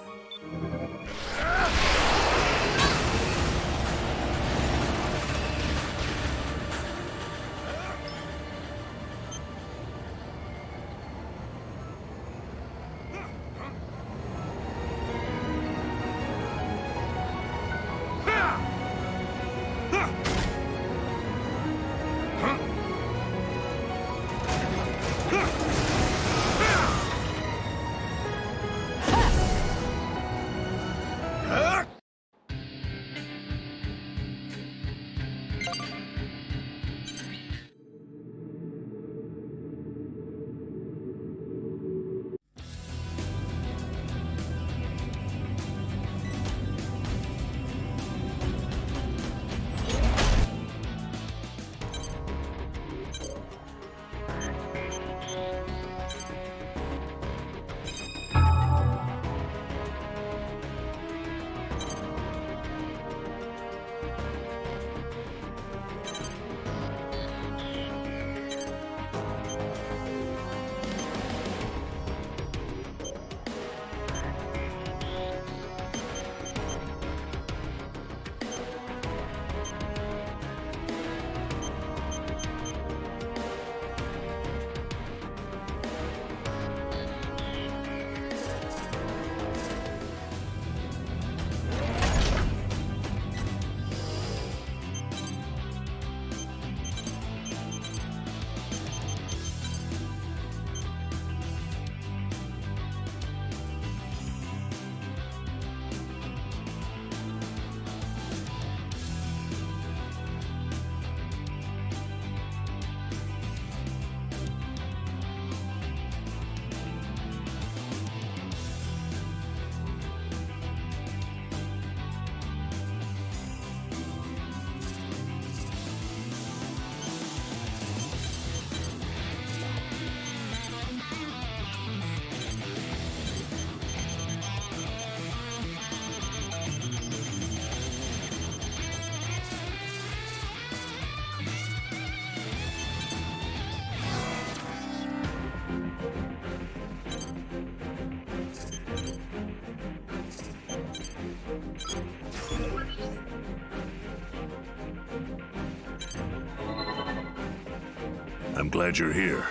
I'm glad you're here.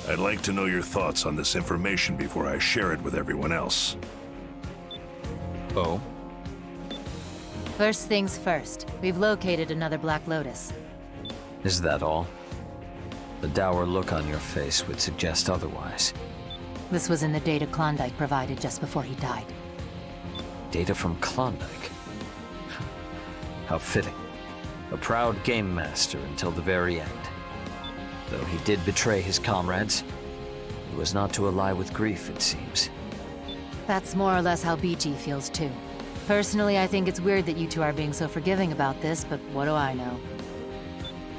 I'd like to know your thoughts on this information before I share it with everyone else. Oh? First things first, we've located another Black Lotus. Is that all? The dour look on your face would suggest otherwise. This was in the data Klondike provided just before he died. Data from Klondike? How fitting. A proud game master until the very end. Though he did betray his comrades, it was not to ally with grief, it seems. That's more or less how BG feels too. Personally, I think it's weird that you two are being so forgiving about this, but what do I know?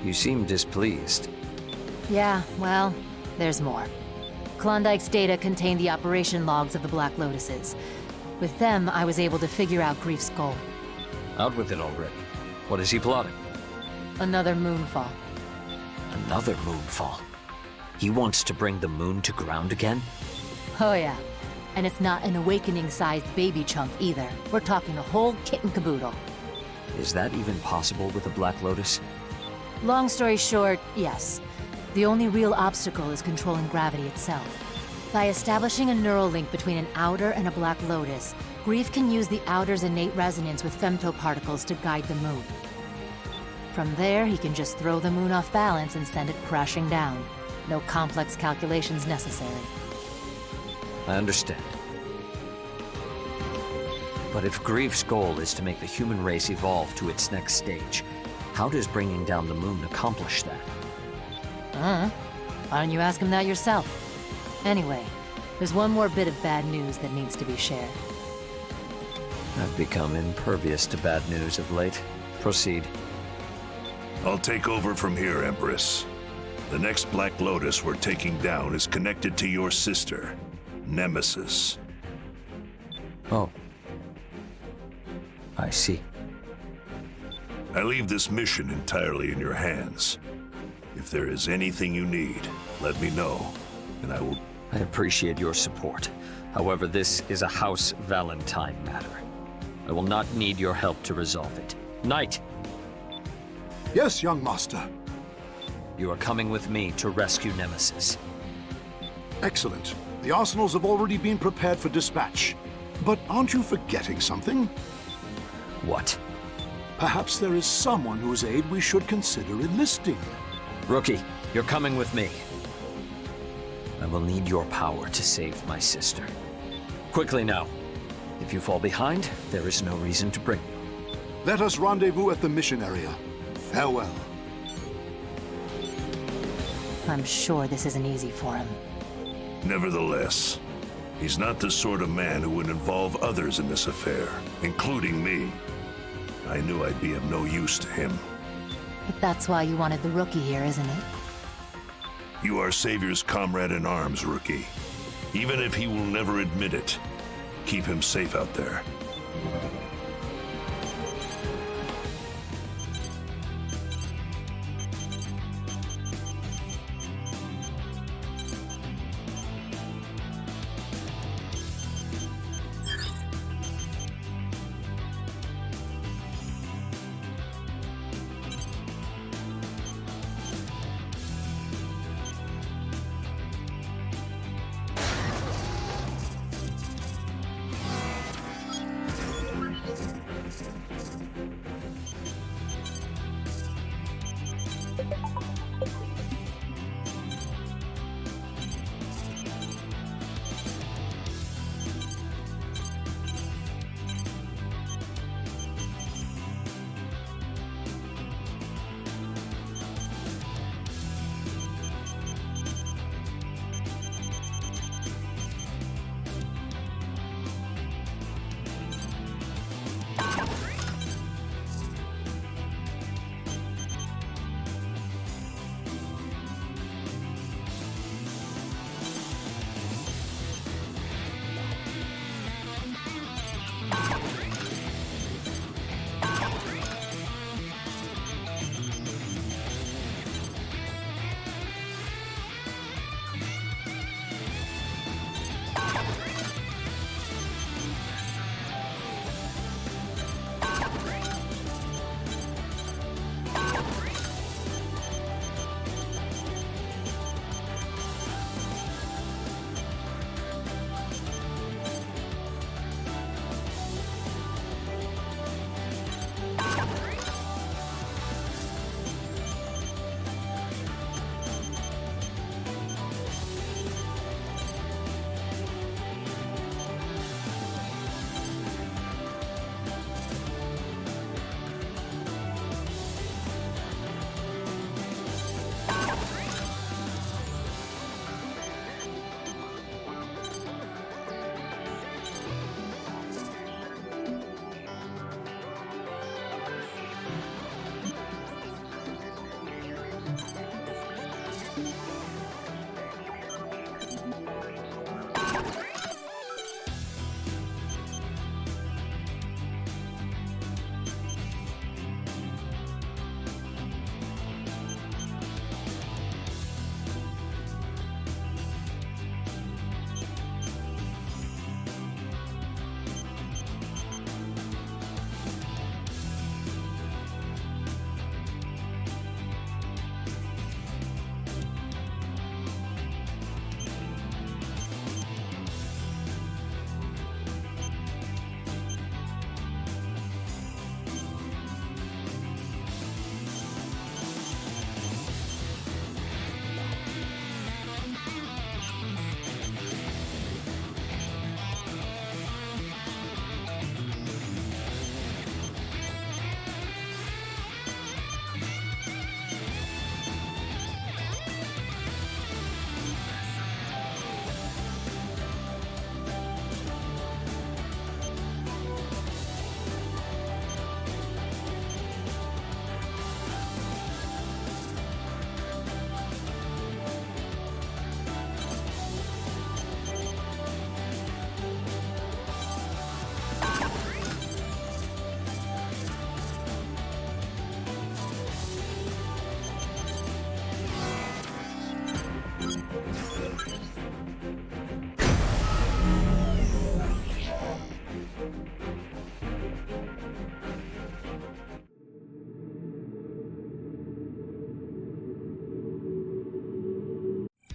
You seem displeased. Yeah, well, there's more. Klondike's data contained the operation logs of the Black Lotuses. With them, I was able to figure out Grief's goal. Out with it already. What is he plotting? Another moonfall. Another moonfall? He wants to bring the moon to ground again? Oh yeah. And it's not an awakening-sized baby chunk either. We're talking a whole kit and caboodle. Is that even possible with a Black Lotus? Long story short, yes. The only real obstacle is controlling gravity itself. By establishing a neural link between an outer and a Black Lotus, Grief can use the outer's innate resonance with femtoparticles to guide the moon. From there, he can just throw the moon off balance and send it crashing down. No complex calculations necessary. I understand. But if Grief's goal is to make the human race evolve to its next stage, how does bringing down the moon accomplish that? Why don't you ask him that yourself? Anyway, there's one more bit of bad news that needs to be shared. I've become impervious to bad news of late. Proceed. I'll take over from here, Empress. The next Black Lotus we're taking down is connected to your sister, Nemesis. Oh. I see. I leave this mission entirely in your hands. If there is anything you need, let me know, and I will... I appreciate your support. However, this is a House Valentine matter. I will not need your help to resolve it. Knight! Yes, young master. You are coming with me to rescue Nemesis. Excellent. The arsenals have already been prepared for dispatch. But aren't you forgetting something? What? Perhaps there is someone whose aid we should consider enlisting. Rookie, you're coming with me. I will need your power to save my sister. Quickly now. If you fall behind, there is no reason to bring you. Let us rendezvous at the mission area. Farewell. I'm sure this isn't easy for him. Nevertheless, he's not the sort of man who would involve others in this affair, including me. I knew I'd be of no use to him. But that's why you wanted the rookie here, isn't it? You are Savior's comrade in arms, Rookie. Even if he will never admit it, keep him safe out there.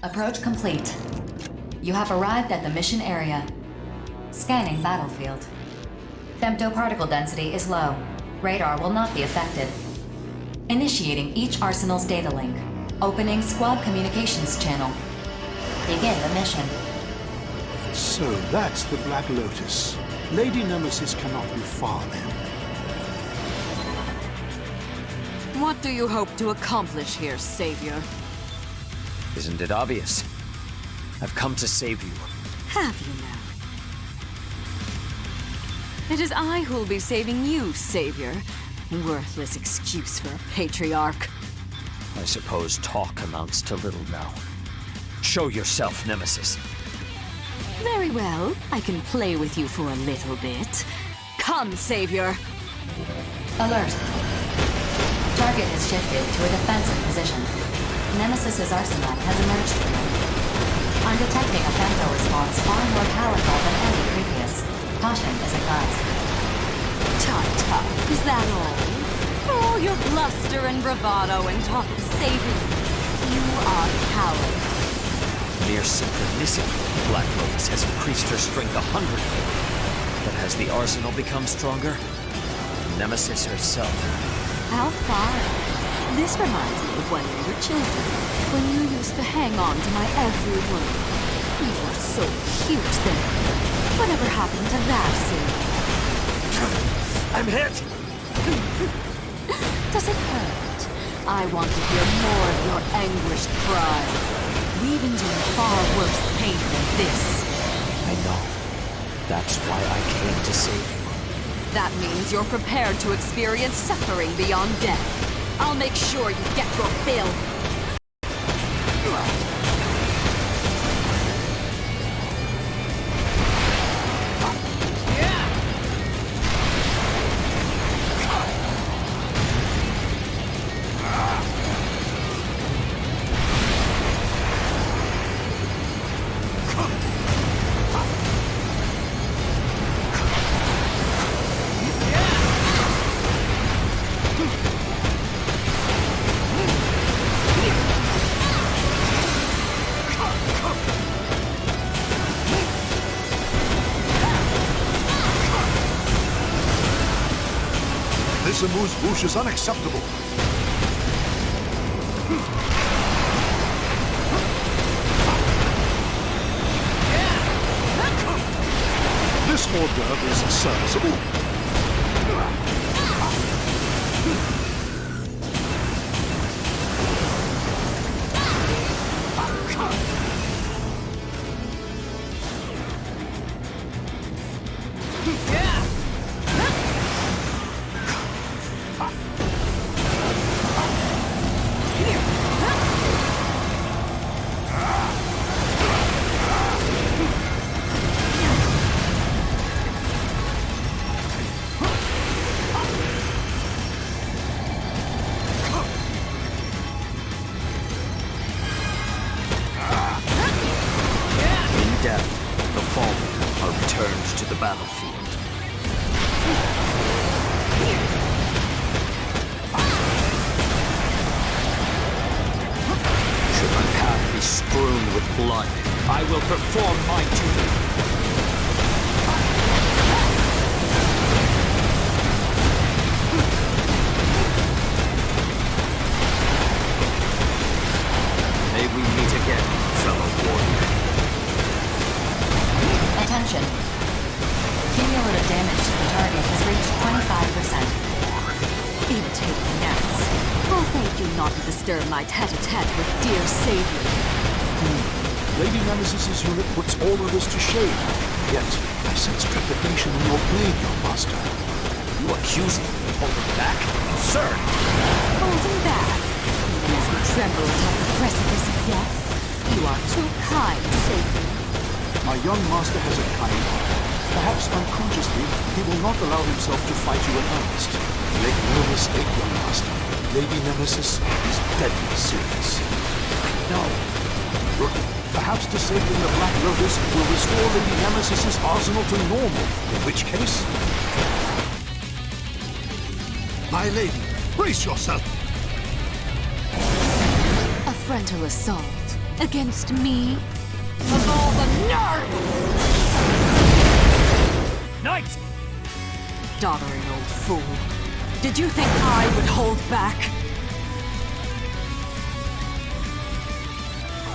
Approach complete. You have arrived at the mission area. Scanning battlefield. Femtoparticle density is low. Radar will not be affected. Initiating each arsenal's data link. Opening squad communications channel. Begin the mission. So that's the Black Lotus. Lady Nemesis cannot be far then. What do you hope to accomplish here, Savior? Isn't it obvious? I've come to save you. Have you now? It is I who'll be saving you, Savior. Worthless excuse for a patriarch. I suppose talk amounts to little now. Show yourself, Nemesis. Very well. I can play with you for a little bit. Come, Savior! Alert. Target has shifted to a defensive position. Nemesis's arsenal has emerged from it. I'm detecting a femto response far more powerful than any previous. Caution is advised. Tut-tut, is that all? For all your bluster and bravado and talk of saving, you are cowards. Mere synchronicity. Black Lotus has increased her strength 100-fold. But has the arsenal become stronger? Nemesis herself. How far? This reminds me of when we were children, when you used to hang on to my every word. You were so cute then. Whatever happened to that, Sue? I'm hit! Does it hurt? I want to hear more of your anguished cries. We've endured far worse pain than this. I know. That's why I came to save you. That means you're prepared to experience suffering beyond death. I'll make sure you get your fill. This amuse-bouche is unacceptable. This hors d'oeuvre is serviceable. I will perform my duty. May we meet again, fellow warrior. Attention. Cumulative damage to the target has reached 25%. Irritating gnats. I'll thank you not to disturb my tete-a-tete with dear Savior. Lady Nemesis's unit puts all others to shame. Yet, I sense trepidation in your blade, your master. You accuse me of holding back? Absurd! Holding back? Even as we tremble atop the precipice of death? You are too kind, Savior. My young master has a kind heart. Perhaps unconsciously, he will not allow himself to fight you in earnest. Make no mistake, young master. Lady Nemesis is deadly serious. No. Perhaps disabling the Black Lotus will restore Lady Nemesis's arsenal to normal, in which case... My lady, brace yourself! A frontal assault. Against me? Of all the nerve! Knight! Doddering old fool. Did you think I would hold back?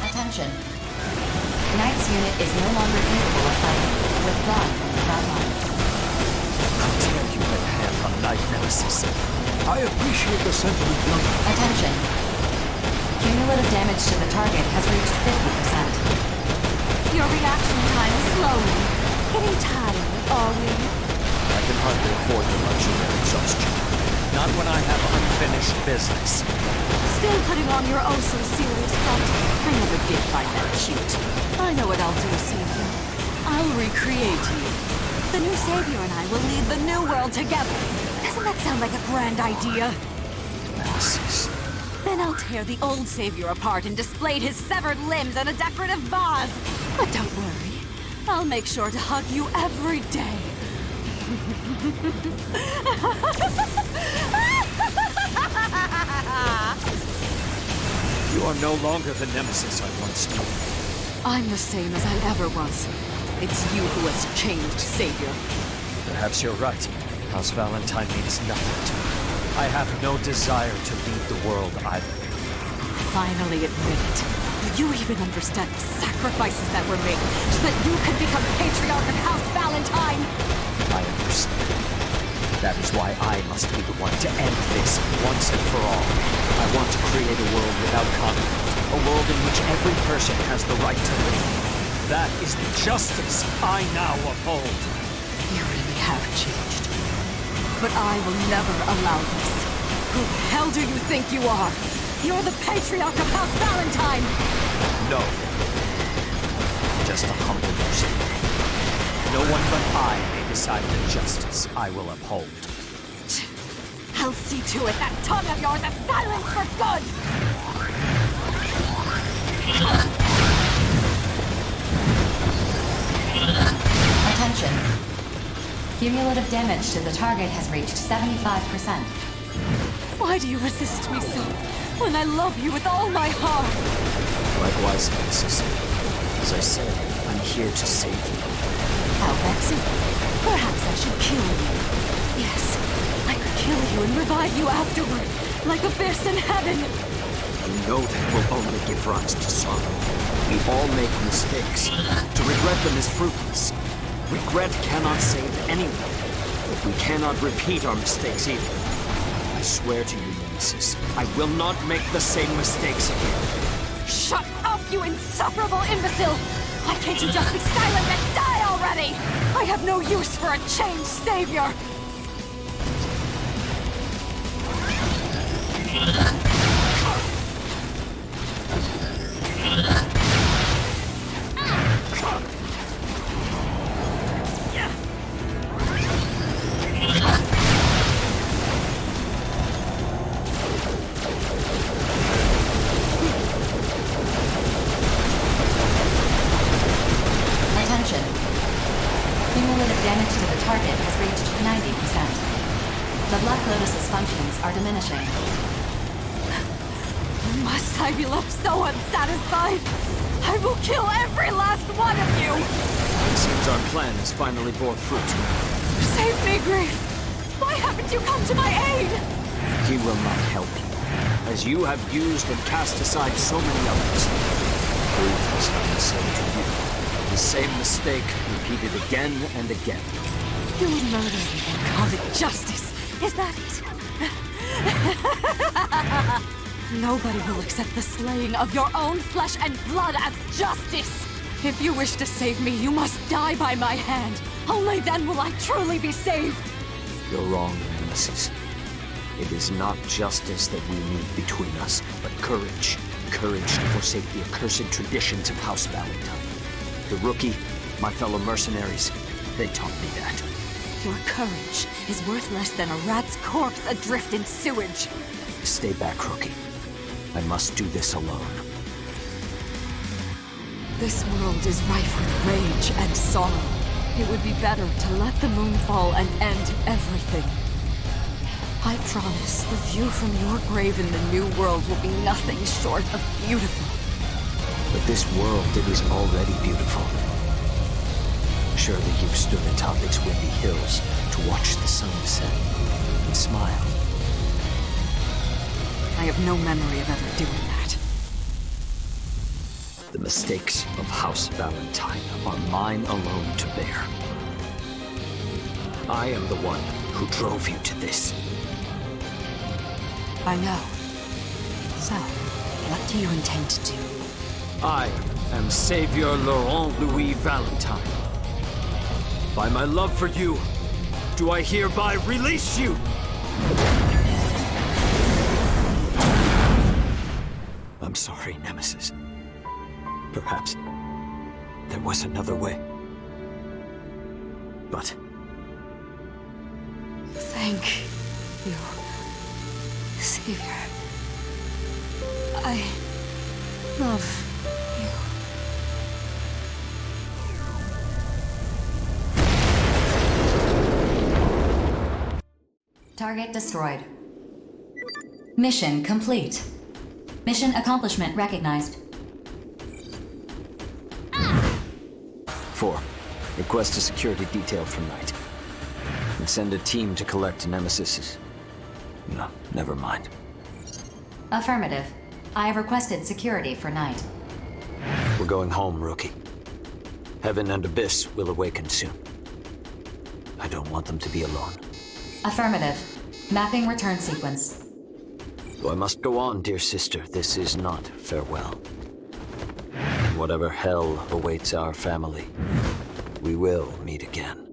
Attention. Knight's unit is no longer capable of fighting. Withdrawn from the front line. How dare you lay a hand on Knight, Nemesis? I appreciate the sentiment, young. Attention. Cumulative damage to the target has reached 50%. Your reaction time is slowly getting tired, are we? I can hardly afford the luxury of exhaustion. Not when I have unfinished business. Still putting on your oh-so-serious front. I never did find that cute. I know what I'll do, Savior. I'll recreate you. The new Savior and I will lead the new world together. Doesn't that sound like a grand idea? Nemesis. Then I'll tear the old Savior apart and display his severed limbs in a decorative vase. But don't worry. I'll make sure to hug you every day. You are no longer the Nemesis I once knew. I'm the same as I ever was. It's you who has changed, Savior. Perhaps you're right. House Valentine means nothing to me. I have no desire to lead the world either. Finally admit it. Do you even understand the sacrifices that were made so that you could become Patriarch of House Valentine? I understand. That is why I must be the one to end this once and for all. I want to create a world without conflict. A world in which every person has the right to live. That is the justice I now uphold. You really have changed. But I will never allow this. Who the hell do you think you are? You're the Patriarch of House Valentine! No. Just a humble mercenary. No one but I may decide the justice I will uphold. I'll see to it that tongue of yours is silenced for good! Attention. Cumulative damage to the target has reached 75%. Why do you resist me so, when I love you with all my heart? Likewise, Nemesis. As I said, I'm here to save you. How vexing. Perhaps I should kill you. Yes, I could kill you and revive you afterward, like a fish in heaven. You know that will only give rise to sorrow. We all make mistakes. To regret them is fruitless. Regret cannot save anyone. But we cannot repeat our mistakes either. I swear to you, Nemesis, I will not make the same mistakes again. Shut up, you insufferable imbecile! Why can't you just be silent and die already? I have no use for a changed savior! Attention. Cumulative damage to the target has reached 90%. The Black Lotus's functions are diminishing. Must I be left so unsatisfied? I will kill every last one of you! It seems our plan has finally bore fruit. Save me, Grief! Why haven't you come to my aid? He will not help you. As you have used and cast aside so many others. Grief has done the same to you. The same mistake repeated again and again. You murdered me and called it justice. Is that it? Nobody will accept the slaying of your own flesh and blood as justice! If you wish to save me, you must die by my hand. Only then will I truly be saved! You're wrong, Nemesis. It is not justice that we need between us, but courage. Courage to forsake the accursed traditions of House Valentine. The Rookie, my fellow mercenaries, they taught me that. Your courage is worth less than a rat's corpse adrift in sewage. Stay back, Rookie. I must do this alone. This world is rife with rage and sorrow. It would be better to let the moon fall and end everything. I promise the view from your grave in the new world will be nothing short of beautiful. But this world, it is already beautiful. Surely you've stood atop its windy hills to watch the sun set and smile. I have no memory of ever doing that. The mistakes of House Valentine are mine alone to bear. I am the one who drove you to this. I know. So, what do you intend to do? I am Savior Laurent Louis Valentine. By my love for you, do I hereby release you? I'm sorry, Nemesis. Perhaps there was another way. But Thank you, Savior. I love Target destroyed. Mission complete. Mission accomplishment recognized. 4. Request a security detail from Knight. And send a team to collect Nemesis's. No, never mind. Affirmative. I have requested security for Knight. We're going home, Rookie. Heaven and Abyss will awaken soon. I don't want them to be alone. Affirmative. Mapping return sequence. Though I must go on, dear sister, this is not farewell. And whatever hell awaits our family, we will meet again.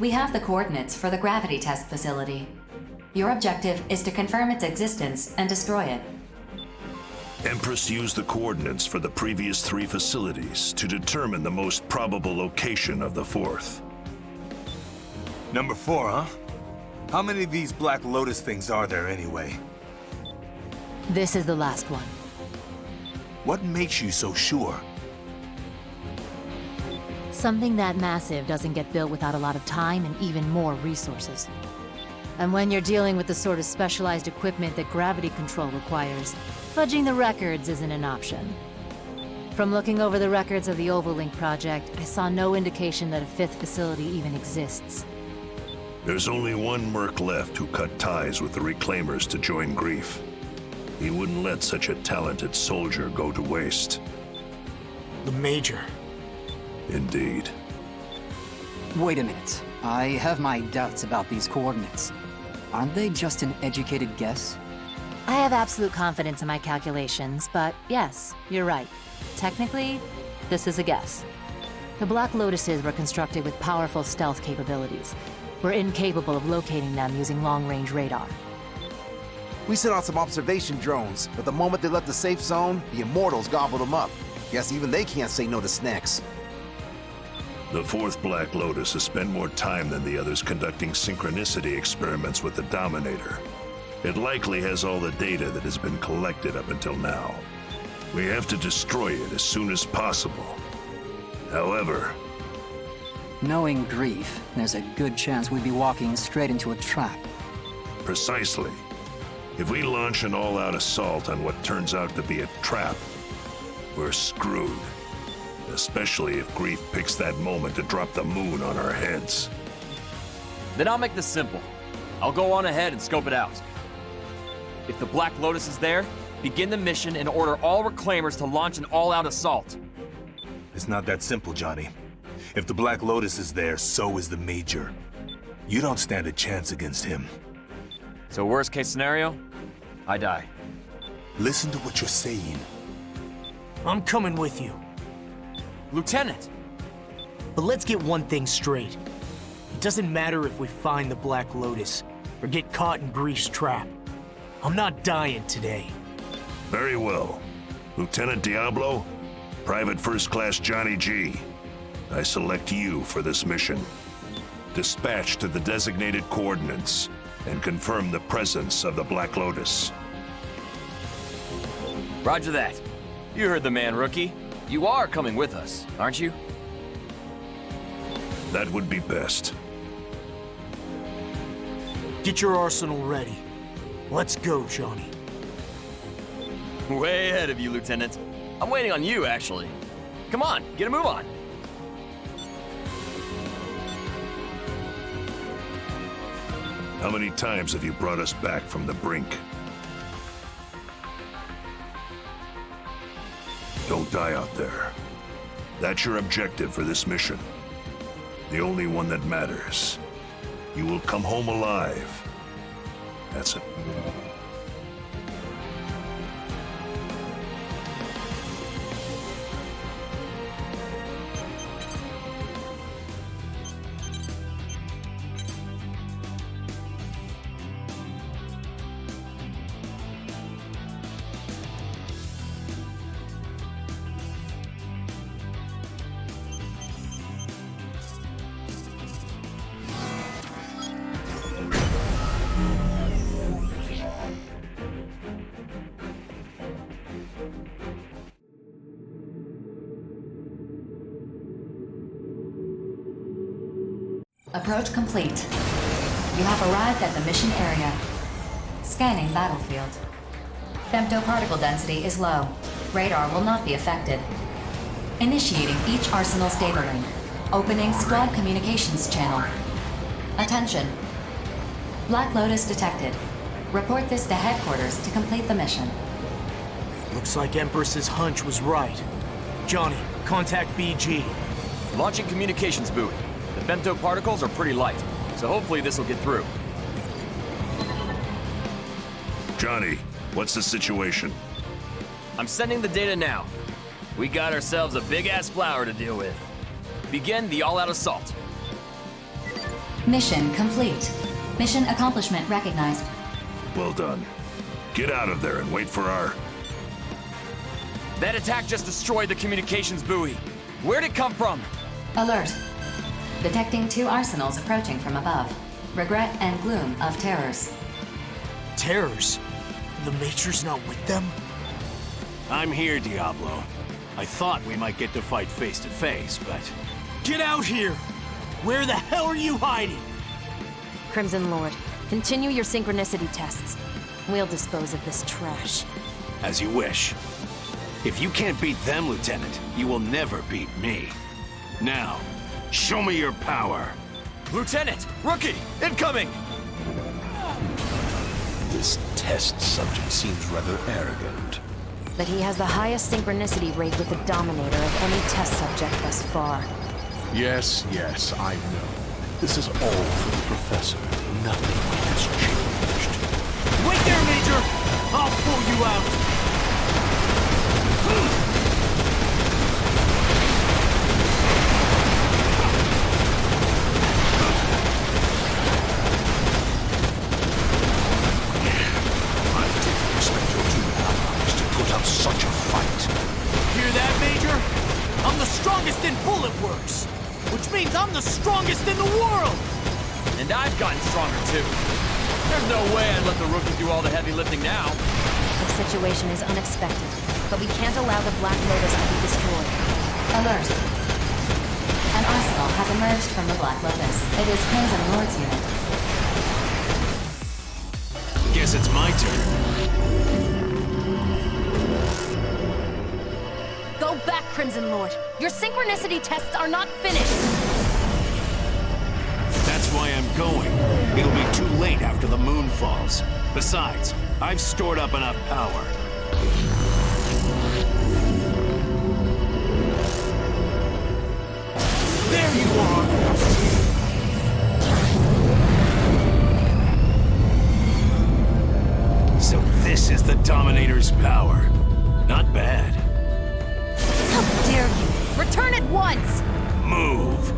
We have the coordinates for the gravity test facility. Your objective is to confirm its existence and destroy it. Empress used the coordinates for the previous 3 facilities to determine the most probable location of the 4th. Number 4, huh? How many of these Black Lotus things are there anyway? This is the last one. What makes you so sure? Something that massive doesn't get built without a lot of time and even more resources. And when you're dealing with the sort of specialized equipment that gravity control requires, fudging the records isn't an option. From looking over the records of the Ovalink project, I saw no indication that a 5th facility even exists. There's only one merc left who cut ties with the Reclaimers to join Grief. He wouldn't let such a talented soldier go to waste. The Major. Indeed. Wait a minute. I have my doubts about these coordinates. Aren't they just an educated guess? I have absolute confidence in my calculations, but yes, you're right. Technically, this is a guess. The Black Lotuses were constructed with powerful stealth capabilities. We're incapable of locating them using long-range radar. We sent out some observation drones, but the moment they left the safe zone, the Immortals gobbled them up. Guess even they can't say no to snacks. The fourth Black Lotus has spent more time than the others conducting synchronicity experiments with the Dominator. It likely has all the data that has been collected up until now. We have to destroy it as soon as possible. However... Knowing Grief, there's a good chance we'd be walking straight into a trap. Precisely. If we launch an all-out assault on what turns out to be a trap, we're screwed. Especially if Grief picks that moment to drop the moon on our heads. Then I'll make this simple. I'll go on ahead and scope it out. If the Black Lotus is there, begin the mission and order all Reclaimers to launch an all-out assault. It's not that simple, Johnny. If the Black Lotus is there, so is the Major. You don't stand a chance against him. So worst case scenario, I die. Listen to what you're saying. I'm coming with you. Lieutenant! But let's get one thing straight. It doesn't matter if we find the Black Lotus or get caught in Grief's trap. I'm not dying today. Very well. Lieutenant Diablo, Private First Class Johnny G. I select you for this mission. Dispatch to the designated coordinates and confirm the presence of the Black Lotus. Roger that. You heard the man, Rookie. You are coming with us, aren't you? That would be best. Get your arsenal ready. Let's go, Johnny. Way ahead of you, Lieutenant. I'm waiting on you, actually. Come on, get a move on. How many times have you brought us back from the brink? Don't die out there. That's your objective for this mission. The only one that matters. You will come home alive. That's it. Approach complete. You have arrived at the mission area. Scanning battlefield. Femtoparticle density is low. Radar will not be affected. Initiating each arsenal's data link. Opening squad communications channel. Attention. Black Lotus detected. Report this to headquarters to complete the mission. Looks like Empress's hunch was right. Johnny, contact BG. Launching communications buoy. The femtoparticles are pretty light, so hopefully this will get through. Johnny, what's the situation? I'm sending the data now. We got ourselves a big-ass flower to deal with. Begin the all-out assault. Mission complete. Mission accomplishment recognized. Well done. Get out of there and wait for our... That attack just destroyed the communications buoy. Where'd it come from? Alert. Detecting 2 arsenals approaching from above. Regret and gloom of terrors. Terrors? The Major's not with them? I'm here, Diablo. I thought we might get to fight face to face, but... Get out here! Where the hell are you hiding? Crimson Lord, continue your synchronicity tests. We'll dispose of this trash. As you wish. If you can't beat them, Lieutenant, you will never beat me. Now, show me your power. Lieutenant! Rookie! Incoming! This test subject seems rather arrogant. But he has the highest synchronicity rate with the Dominator of any test subject thus far. Yes, I know. This is all for the Professor. Nothing has changed. Wait there, Major! I'll pull you out! I didn't expect your 2 allies to put up such a fight. Hear that, Major? in bullet works, which means I'm the strongest in the world! And I've gotten stronger too. There's no way I'd let the rookie do all the heavy lifting now. The situation is unexpected, but we can't allow the Black Lotus to be destroyed. Alert. An arsenal has emerged from the Black Lotus. It is Crimson Lord's unit. Guess it's my turn. Go back, Crimson Lord! Your synchronicity tests are not finished! That's why I'm going. It'll be too late after the moon falls. Besides, I've stored up enough power. There you are! So this is the Dominator's power. Not bad. How dare you! Return at once! Move!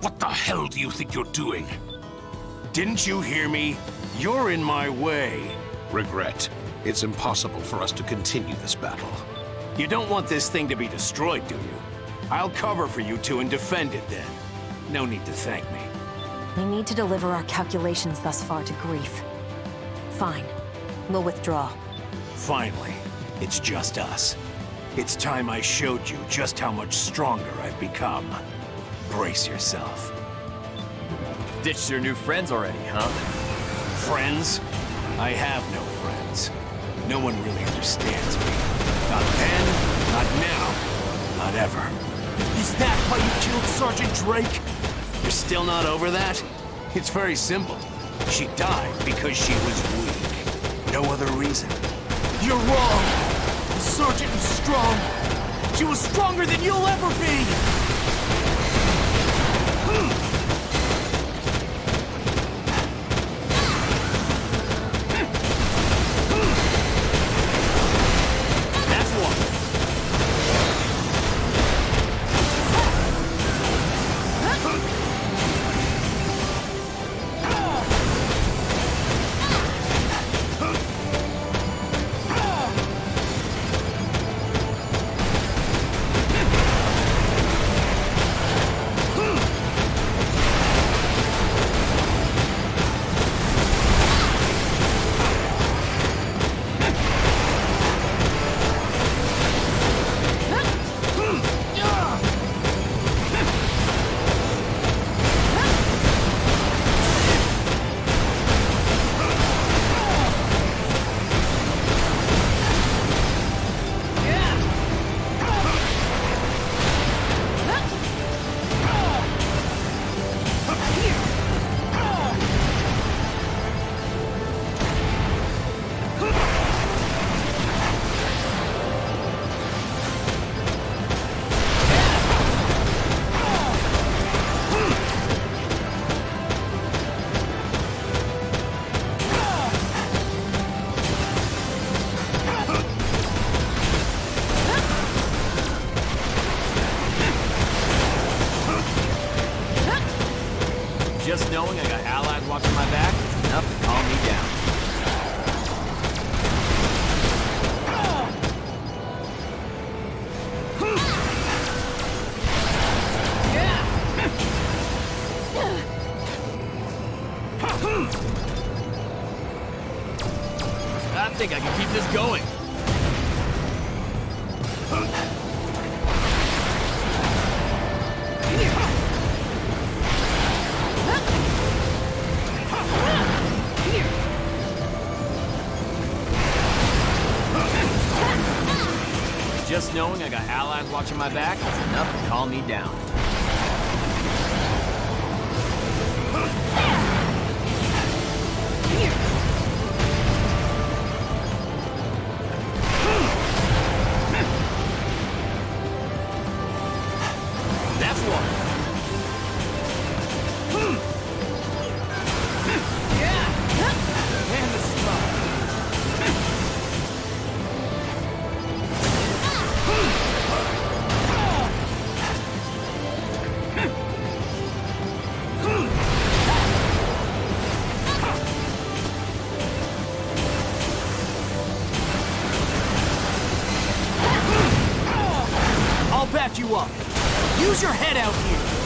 What the hell do you think you're doing? Didn't you hear me? You're in my way. Regret. It's impossible for us to continue this battle. You don't want this thing to be destroyed, do you? I'll cover for you two and defend it then. No need to thank me. We need to deliver our calculations thus far to Grief. Fine. We'll withdraw. Finally, it's just us. It's time I showed you just how much stronger I've become. Brace yourself. Ditched your new friends already, huh? Friends? I have no friends. No one really understands me. Not then, not now, not ever. Is that why you killed Sergeant Drake? You're still not over that? It's very simple. She died because she was weak. No other reason. You're wrong. The Sergeant is strong. She was stronger than you'll ever be! Just knowing I got allies watching my back is enough to calm me down. I think I can keep this going. Just knowing I got allies watching my back is enough to calm me down. That's one. Man, this is tough. you up. Use your head out here.